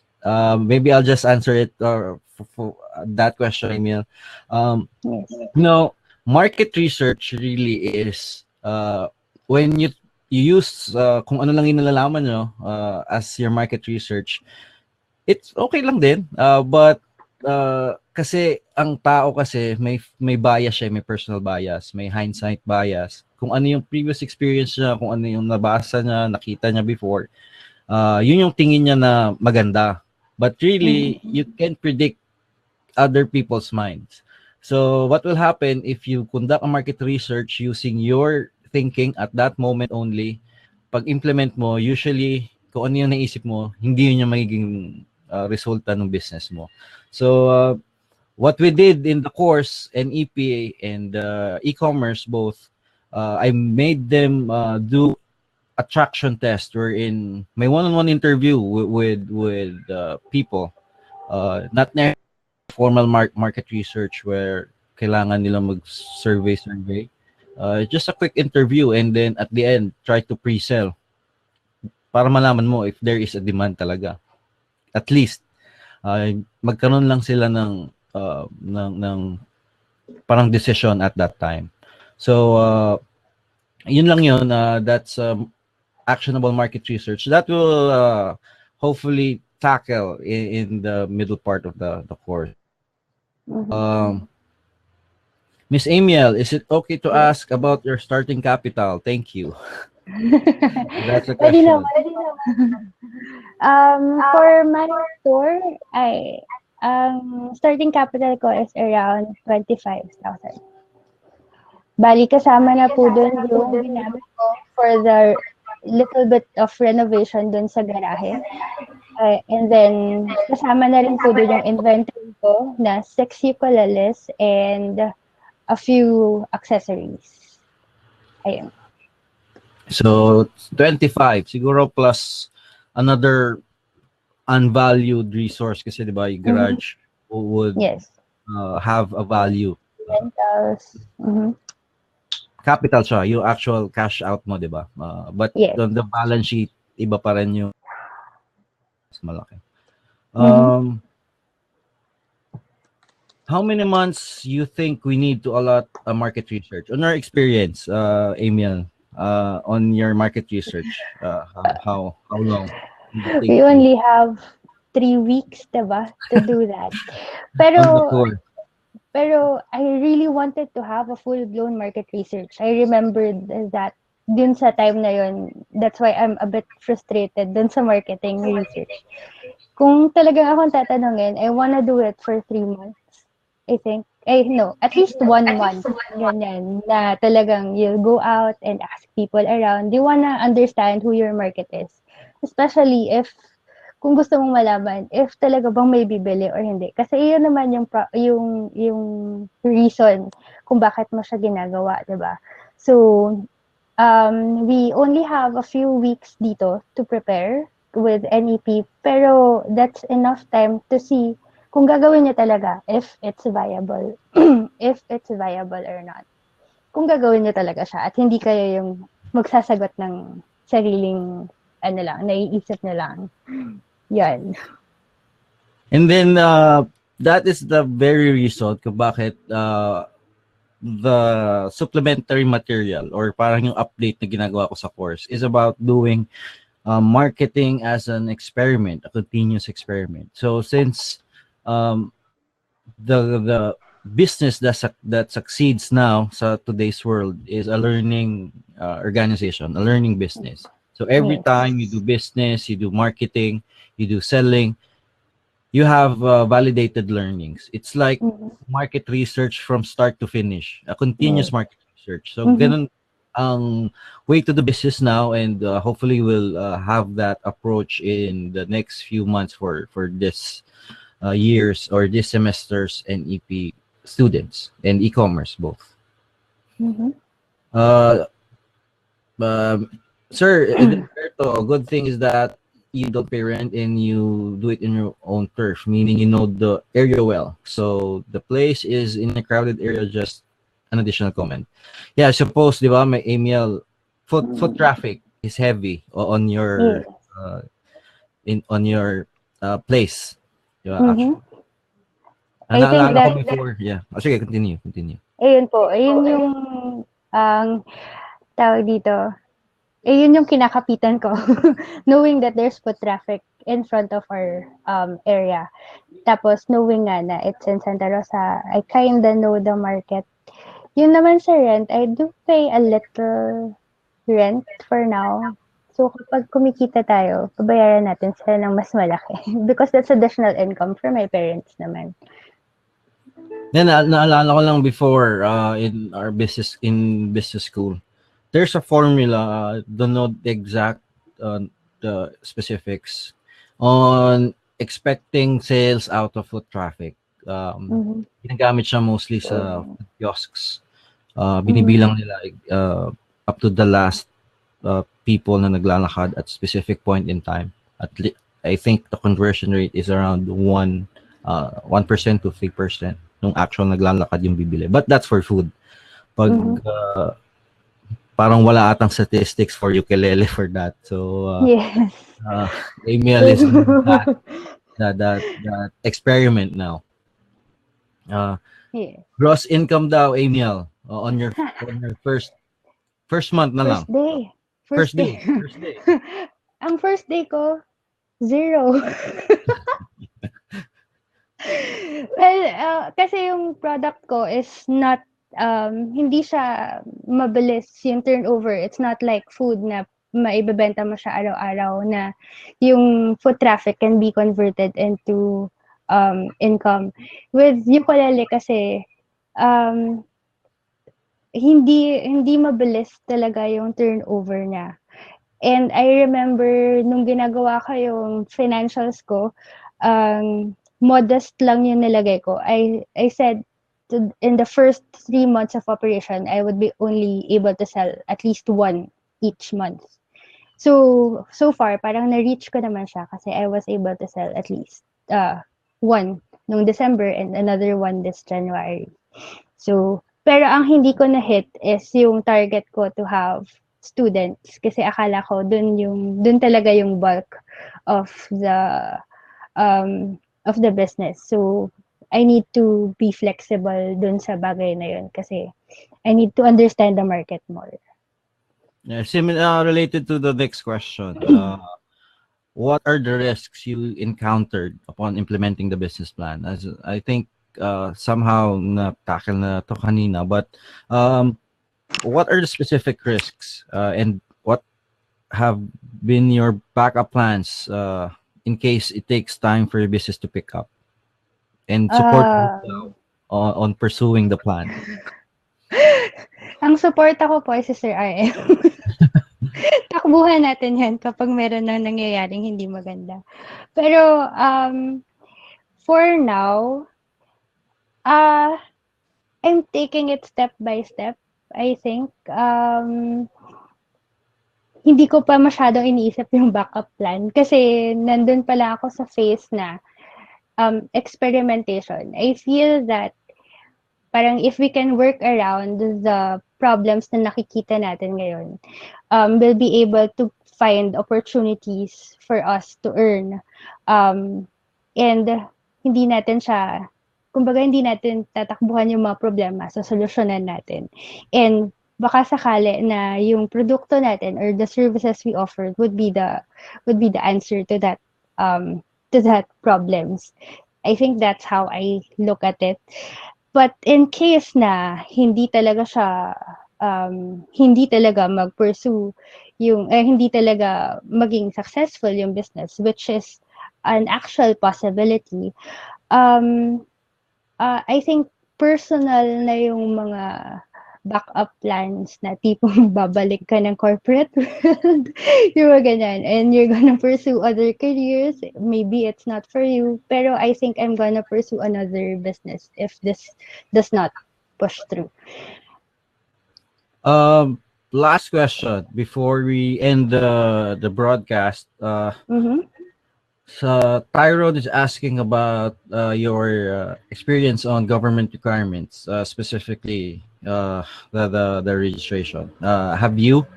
Maybe I'll just answer it for that question, Emil. Um, Yes. no, market research really is when you use kung ano lang yung nalalaman nyo as your market research, it's okay lang din. But kasi ang tao kasi may bias siya, may personal bias, may hindsight bias. Kung ano yung previous experience niya, kung ano yung nabasa niya, nakita niya before, yun yung tingin niya na maganda. But Mhm. really, you can predict other people's minds. So what will happen if you conduct a market research using your thinking at that moment only. Pag implement mo, usually kung ano yung naisip mo, hindi yun yung magiging resulta ng business mo. So what we did in the course and EPA and e-commerce both, I made them do attraction test wherein may one-on-one interview with people, not necessarily formal market research where kailangan nila mag survey, just a quick interview, and then at the end try to pre-sell para malaman mo if there is a demand talaga. At least magkaroon lang sila ng parang decision at that time. So yun lang yun. That's actionable market research that will hopefully tackle in the middle part of the course. Miss Amiel, is it okay to ask about your starting capital? Thank you. That's the Pwede question. naman. For my store, starting capital ko is around 25,000. Bali, kasama na po dun yung ginamit ko for the little bit of renovation dun sa garahe. And then, kasama na rin po dun yung inventory ko na 6 ukuleles and a few accessories. Ayun. So 25 siguro plus another unvalued resource kasi 'di ba, yung garage would Yes. have a value. Rentals. Capital siya, yung actual cash out mo, 'di ba? But Yes. on the balance sheet, iba pa rin yung mas malaki. How many months you think we need to allot a market research? On our experience, Amiel, on your market research, how long? We only have 3 weeks, diba, to do that. Pero I really wanted to have a full-blown market research. I remembered that dun sa time na yun, that's why I'm a bit frustrated dun sa marketing research. Kung talagang akong tatanungin, I wanna do it for 3 months. I think, no, at least 1 month, ganyan, na talagang you'll go out and ask people around. You wanna understand who your market is. Especially kung gusto mong malaman if talaga bang may bibili or hindi. Kasi iyon naman yung reason kung bakit mo siya ginagawa, 'di ba? So, we only have a few weeks dito to prepare with NEP, pero that's enough time to see kung gagawin niyo talaga, if it's viable, if it's viable or not. Kung gagawin niyo talaga siya at hindi kayo yung magsasagot ng sariling, naiisip niyo lang. Yan. And then, that is the very reason kung bakit the supplementary material or parang yung update na ginagawa ko sa course is about doing marketing as an experiment, a continuous experiment. So since the business that succeeds now sa today's world is a learning organization, a learning business. So every time you do business, you do marketing, you do selling, you have validated learnings. It's like market research from start to finish, a continuous market research. So ganun ang way to do business now, and hopefully we'll have that approach in the next few months for this years or this semester's NEP students and e-commerce both. Sir, Edilberto, a good thing is that you don't pay rent and you do it in your own turf, meaning you know the area well. So the place is in a crowded area, just an additional comment. Yeah, I suppose, di ba, may Amiel, foot traffic is heavy on your on your place. Diba, actually. Naalala ko before. Yeah. Sige, continue. Ayun po. Ayun yung tawag dito. Ayun yung kinakapitan ko. Knowing that there's foot traffic in front of our area. Tapos knowing nga na it's in Santa Rosa, I kinda know the market. Yun naman sa rent, I do pay a little rent for now. So, kapag kumikita tayo, pabayaran natin sila ng mas malaki. Because that's additional income for my parents naman. Then, naalala ko lang before in our business school, there's a formula. Don't know the exact the specifics on expecting sales out of foot traffic. Mhm. Ginagamit siya mostly sa So kiosks. mhm. Binibilang nila up to the last people na naglalakad at specific point in time. I think the conversion rate is around 1% to 3% nung actual naglalakad yung bibili. But that's for food. Pag Mhm. parang wala atang statistics for ukulele for that. So Yes. uh, Amiel is doing that True. that experiment now. Uh, Yeah. Gross income daw, Amiel, on your first month na lang. First day. First First day. day, first day. Ang first day ko, zero. Well, kasi yung product ko is not, hindi siya mabilis yung turnover. It's not like food na maibebenta mo siya araw-araw na yung foot traffic can be converted into income. With ukulele kasi, um, hindi mabilis talaga yung turnover niya. And I remember nung ginagawa ko yung financials ko, modest lang yung nilagay ko. I said in the first 3 months of operation, I would be only able to sell at least one each month. So far, parang na-reach ko naman siya kasi I was able to sell at least one nung December and another one this January. So, pero ang hindi ko na-hit is yung target ko to have students kasi akala ko dun talaga yung bulk of the business. So, I need to be flexible dun sa bagay na yun kasi I need to understand the market more. Yeah, similar related to the next question. What are the risks you encountered upon implementing the business plan? As I think somehow na tackle na to kanina, but what are the specific risks and what have been your backup plans in case it takes time for your business to pick up and support you Um, on pursuing the plan? ang suporta ko po ay si Sir RM. Takbuhan natin yan kapag meron na nangyayaring hindi maganda. Pero, for now, uh, I'm taking it step by step, I think. Hindi ko pa masyadong iniisip yung backup plan kasi nandun pala ako sa phase na experimentation. I feel that parang if we can work around the problems na nakikita natin ngayon, we'll be able to find opportunities for us to earn. And hindi natin siya, kumbaga hindi natin tatakbuhan yung mga problema, so solusyonan natin. And baka sakali na yung produkto natin or the services we offer would be the answer to that problems. I think that's how I look at it. But in case na hindi talaga mag-pursue hindi talaga maging successful yung business, which is an actual possibility, um, I think personal na yung mga backup plans na tipong babalik ka ng corporate world, yung mga ganyan, and you're gonna pursue other careers, maybe it's not for you, pero I think I'm gonna pursue another business if this does not push through. Last question before we end the broadcast. Mhm. So Tyrone is asking about your experience on government requirements, specifically the registration. Have you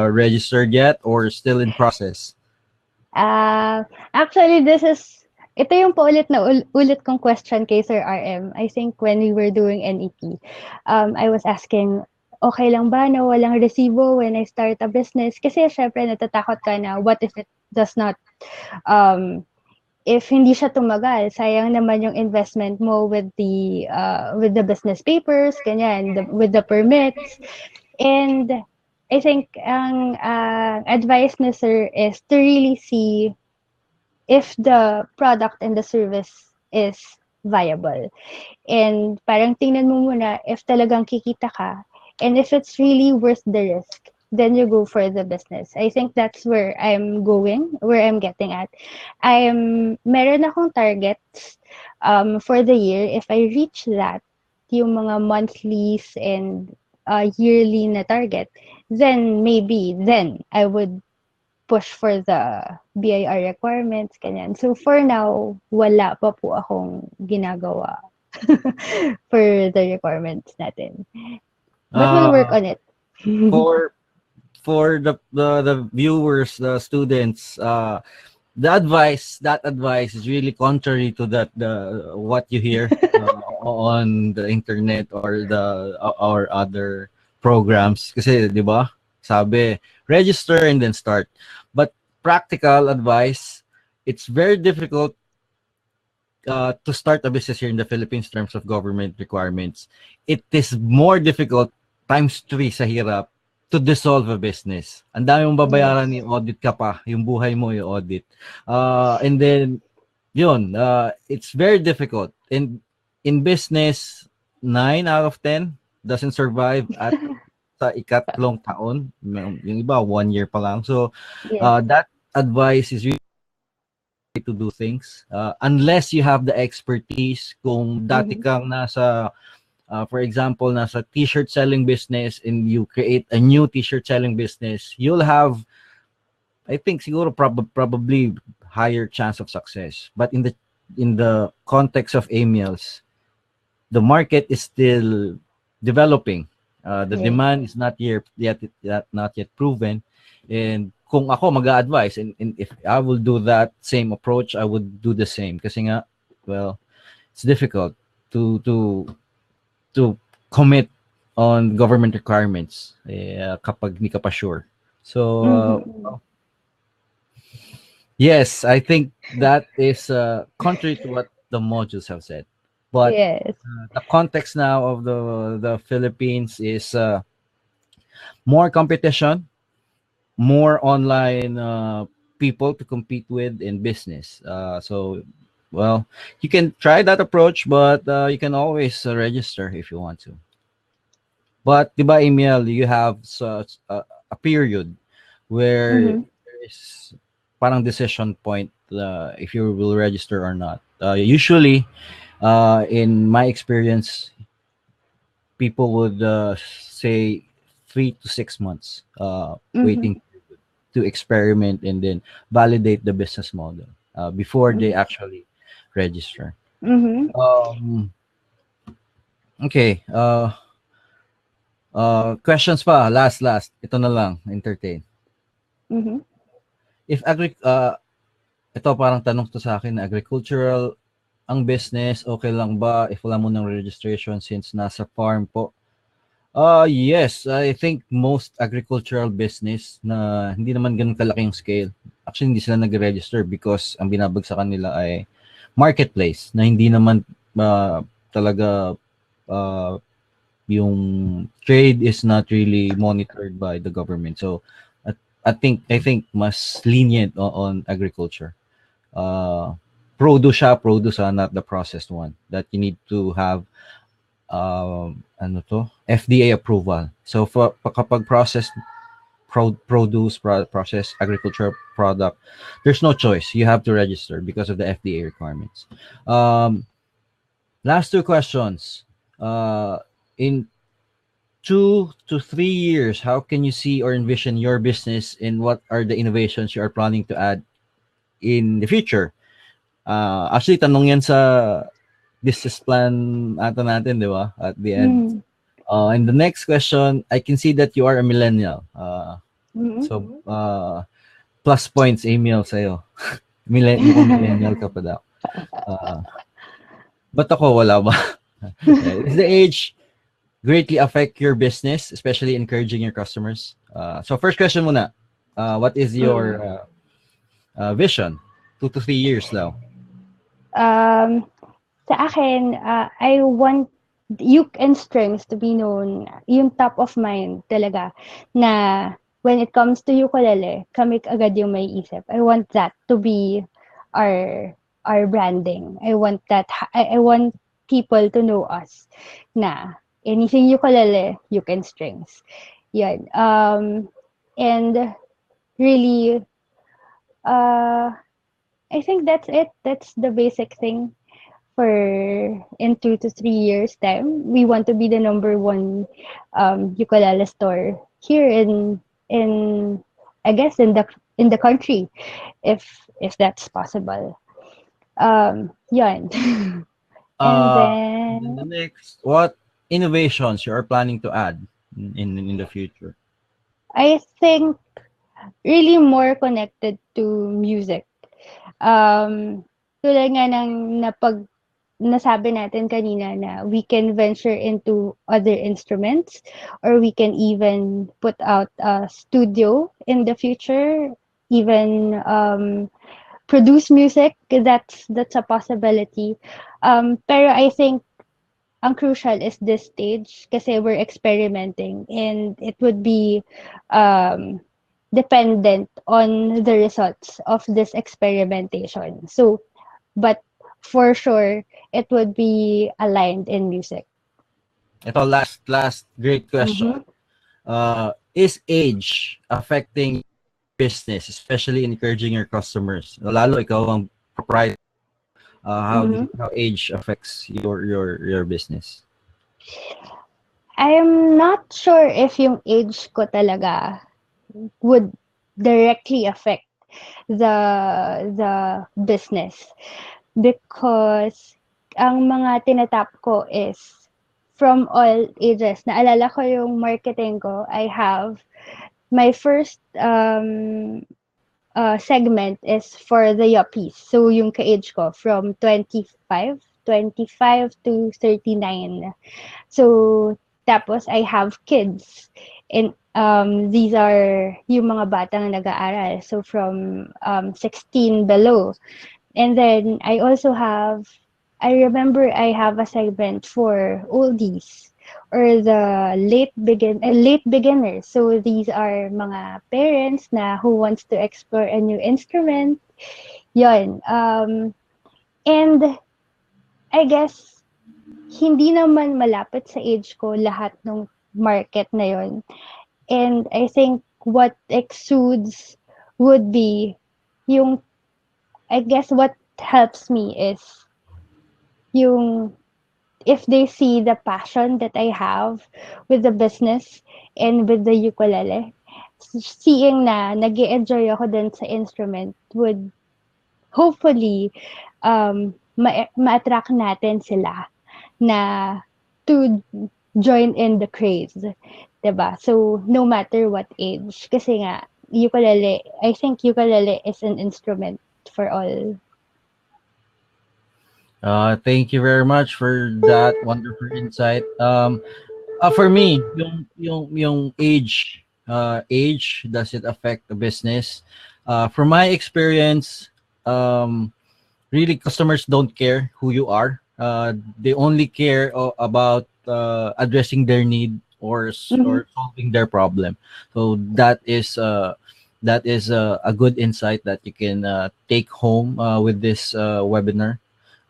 registered yet or still in process? Actually, ito yung paulit na ulit kong question kay Sir RM. I think when we were doing NEP, I was asking, okay lang ba na walang resibo when I start a business? Kasi syempre natatakot ka na what if it does not, if hindi siya tumagal, sayang naman yung investment mo with the business papers, ganyan, with the permits. And I think ang advice ni Sir is to really see if the product and the service is viable. And parang tingnan mo muna if talagang kikita ka and if it's really worth the risk then you go for the business. I think that's where I'm going, where I'm getting at. Meron akong targets for the year. If I reach that, yung mga monthlies and yearly na target, then maybe then I would push for the BIR requirements, ganyan. So for now, wala pa po akong ginagawa for the requirements natin. But we'll work Uh, on it. for the viewers, the students, the advice that advice is really contrary to that the what you hear on the internet or the or other programs kasi 'di ba sabi register and then start, but practical advice, it's very difficult to start a business here in the Philippines in terms of government requirements. It is more difficult times three sa hirap to dissolve a business. Ang dami mong babayaran, Yes. ni audit ka pa, yung buhay mo yung audit. And then, yun, it's very difficult. And in business, 9 out of 10 doesn't survive at sa ikatlong taon. Yung iba, 1 year pa lang. So, Yes. that advice is really to do things unless you have the expertise. Kung dati Mhm. kang nasa for example nasa t-shirt selling business and you create a new t-shirt selling business, you'll have, I think, siguro probably higher chance of success. But in the context of Amiels, the market is still developing. The Yes. demand is not yet proven. And kung ako mag-a-advise, and if I will do that same approach, I would do the same. Kasi nga, well, it's difficult to to commit on government requirements kapag hindi ka pa sure. So, Mhm. yes, I think that is contrary to what the modules have said. But Yes. the context now of the Philippines is more competition, more online people to compete with in business. So, well, you can try that approach, but you can always register if you want to. But, di ba, Email, you have such a period where Mhm. there is parang decision point if you will register or not. Usually, in my experience, people would say 3 to 6 months Mhm. waiting to experiment and then validate the business model before they Mhm. actually register. Mhm. Um, okay. Questions pa. Last. Ito na lang. Entertain. Mhm. If ito parang tanong to sa akin, agricultural ang business, okay lang ba if wala mo ng registration since nasa farm po? Yes, I think most agricultural business na hindi naman ganun kalaking scale, actually hindi sila nag-register because ang binabag sa kanila ay marketplace na hindi naman talaga uh, yung trade is not really monitored by the government. So I think mas lenient on agriculture. Uh, produce not the processed one. That you need to have ano to FDA approval. So for kapag processed processed agricultural product, there's no choice. You have to register because of the FDA requirements. Um, last two questions. In 2 to 3 years, how can you see or envision your business and what are the innovations you are planning to add in the future? Actually, tanong yan sa business plan ata natin, di ba? At the end. Mhm. And the next question, I can see that you are a millennial. Mhm. Plus points, Emil, sa'yo. Mukhang millennial ka pa daw. Uh, ba't ako wala ba? Is the age greatly affect your business, especially encouraging your customers? So first question muna, what is your Mm. vision? 2 to 3 years daw. Um, sa akin, I want Uke and Strings to be known, yung top of mind talaga, na when it comes to ukulele, kami agad yung may isip. I want that to be our our branding. I want people to know us na anything ukulele, Uke and Strings. Yan. and really, uh, I think that's it. That's the basic thing for in 2 to 3 years time. We want to be the number one ukulele store here in I guess in the country, if that's possible. Yun. And And then the then next, what innovations you are planning to add in the future? I think really more connected to music. Um, Tulad nga ng nasabi natin kanina na we can venture into other instruments or we can even put out a studio in the future, even produce music. That's a possibility. Pero I think ang crucial is this stage kasi we're experimenting and it would be um, dependent on the results of this experimentation. So, but for sure, it would be aligned in music. Ito, last great question. Mm-hmm. Is age affecting business, especially encouraging your customers? Lalo ikaw ang proprietor. Mm-hmm. How age affects your business? I'm not sure if yung age ko talaga would directly affect the business because ang mga tinatap ko is from all ages. Naalala ko yung marketing ko, I have my first segment is for the yuppies. So yung ka-age ko from 25 to 39. So tapos I have kids and these are yung mga batang nag-aaral. So from 16 below. And then I remember I have a segment for oldies or the late beginners. So these are mga parents na who wants to explore a new instrument. Yon. And I guess hindi naman malapit sa age ko lahat ng market na yon. And I think what exudes would be yung I guess what helps me is yung if they see the passion that I have with the business and with the ukulele, seeing na nag-enjoy ako dun sa instrument would hopefully ma-attract natin sila na to join in the craze. 'Di ba? So, no matter what age. Kasi nga, I think ukulele is an instrument for all. Thank you very much for that wonderful insight. For me, yung age, does it affect the business? From my experience, really customers don't care who you are. They only care about addressing their need Mhm. or solving their problem. So that is a good insight that you can take home with this webinar.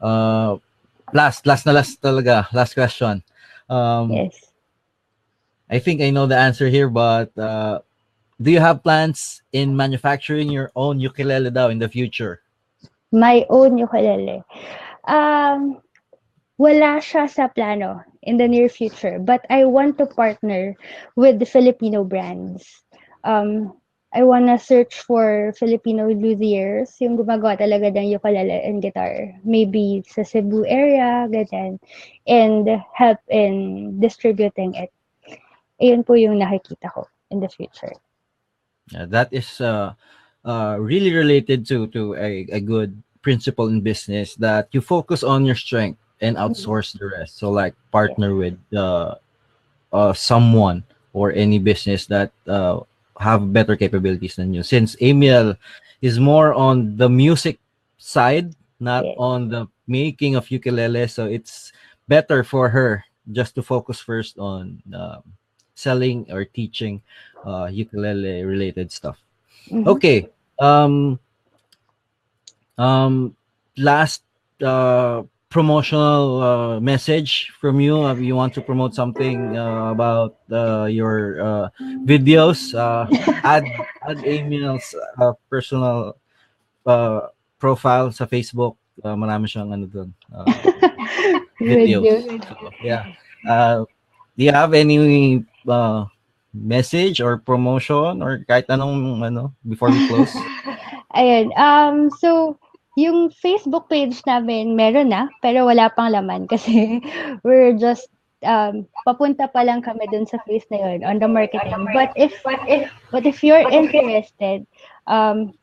Uh, last talaga. Last question. Um, Yes. I think I know the answer here, but do you have plans in manufacturing your own ukulele daw in the future? My own ukulele. Um, Wala siya sa plano in the near future, but I want to partner with the Filipino brands. Um, I wanna search for Filipino luthiers, yung gumagawa talaga ng ukulele and guitar. Maybe sa Cebu area, ganyan. And help in distributing it. Ayun po yung nakikita ko in the future. That is really related to a good principle in business that you focus on your strength and Mhm. outsource the rest. So like Yes. partner with someone or any business that have better capabilities than you. Since Amiel is more on the music side, not Yes. on the making of ukulele, so it's better for her just to focus first on selling or teaching ukulele related stuff. Mhm. Okay. Um, last uh, promotional message from you? You want to promote something about your videos? Add Amiel's personal profile sa Facebook. Marami siyang ano doon. Videos. Videos. So, yeah. Do you have any message or promotion or kahit anong ano before we close? Ayun, so yung Facebook page namin meron na, pero wala pang laman kasi we're just, papunta pa lang kami dun sa phase na yun on the marketing. But if you're interested,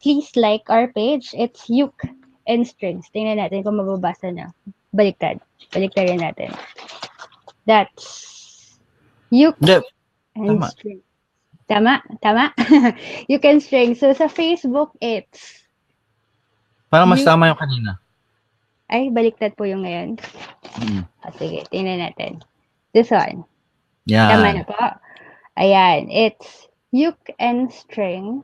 please like our page. It's Uke and Strings. Tingnan natin kung mababasa na. Baliktad. Baliktarin natin. That's Uke Hindi, and tama. Strings. Tama? Tama? Uke and Strings. So, sa Facebook, it's Parang mas Uke. tama yung kanina. Ay, baliktad po yung ngayon. Mm. Sige, tingnan natin. This one. Tama na Yan. po. Ayan. It's Uke and String.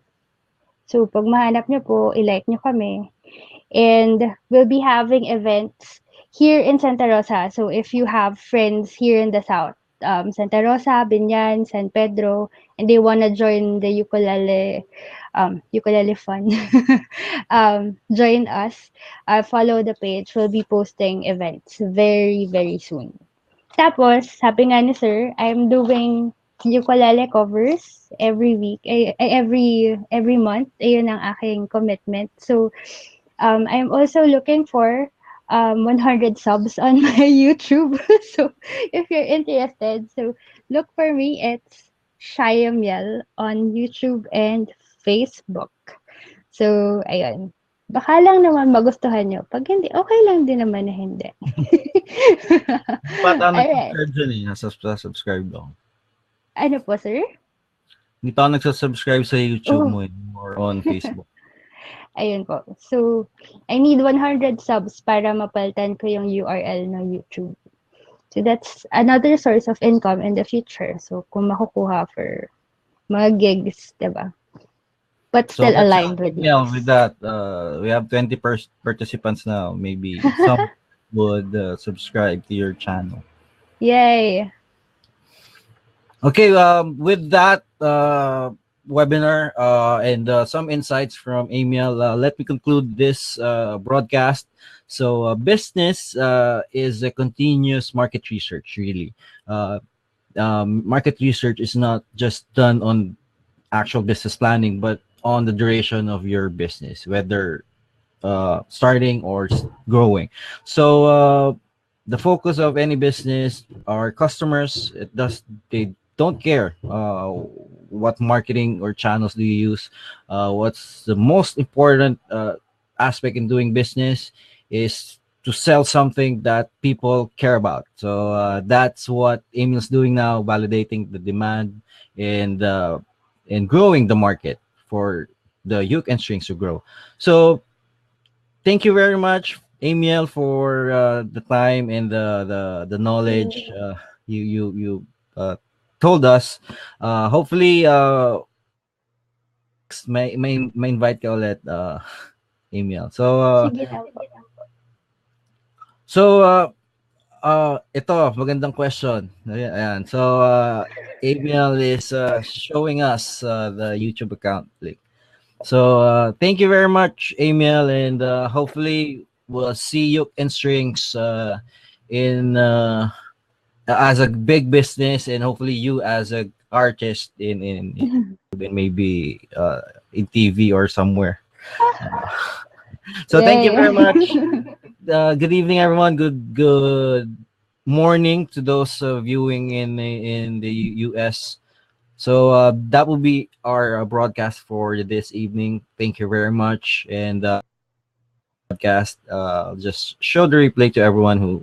So, pag mahanap nyo po, i-like nyo kami. And we'll be having events here in Santa Rosa. So, if you have friends here in the South, Santa Rosa, Binyan, San Pedro, and they wanna join the ukulele fun, join us. Follow the page. We'll be posting events very, very soon. Tapos, sabi nga ni Sir, I'm doing ukulele covers every week, every month. Ayun ang aking commitment. So, I'm also looking for 100 subs on my YouTube. So, if you're interested, so look for me. It's Amiel on YouTube and Facebook. So, ayun. Baka lang naman magustuhan nyo. Pag hindi, okay lang din naman na hindi. Hindi pa tayo Alright. nag-subscribe dyan eh. Nasa-subscribe ako. Ano po, sir? Hindi pa ako nagsa-subscribe sa YouTube Oh, mo eh. Or on Facebook. ayun po. So, I need 100 subs para mapalitan ko yung URL ng YouTube. So, that's another source of income in the future. So, kung makukuha for mga gigs, diba? But So still let's aligned with yeah, gigs. with that, we have 20 participants now. Maybe some would subscribe to your channel. Yay! Okay, with that webinar and some insights from Amiel, let me conclude this broadcast. So, business is a continuous market research, really. Market research is not just done on actual business planning, but on the duration of your business, whether starting or growing. So, the focus of any business are customers. They don't care what marketing or channels do you use. What's the most important aspect in doing business is to sell something that people care about. So that's what Emil's doing now, validating the demand and growing the market for the uke and strings to grow. So thank you very much, Amiel, for the time and the knowledge you told us. Hopefully, may invite ka ulit, Amiel. Sige lang po. So ito magandang question. Ayan. So Amiel is showing us the YouTube account link. So thank you very much, Amiel, and hopefully we'll see you in strings in as a big business, and hopefully you as a artist in maybe in TV or somewhere. So thank you very much. Yay! Good evening, everyone. Good morning to those viewing in the US. So that will be our broadcast for this evening. Thank you very much. And podcast, just show the replay to everyone who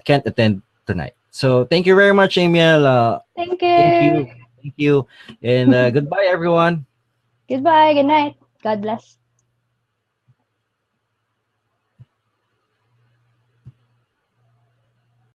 can't attend tonight. So thank you very much, Amiel. Thank Thank you! you. Thank you. And goodbye, everyone. Goodbye, good night. God bless.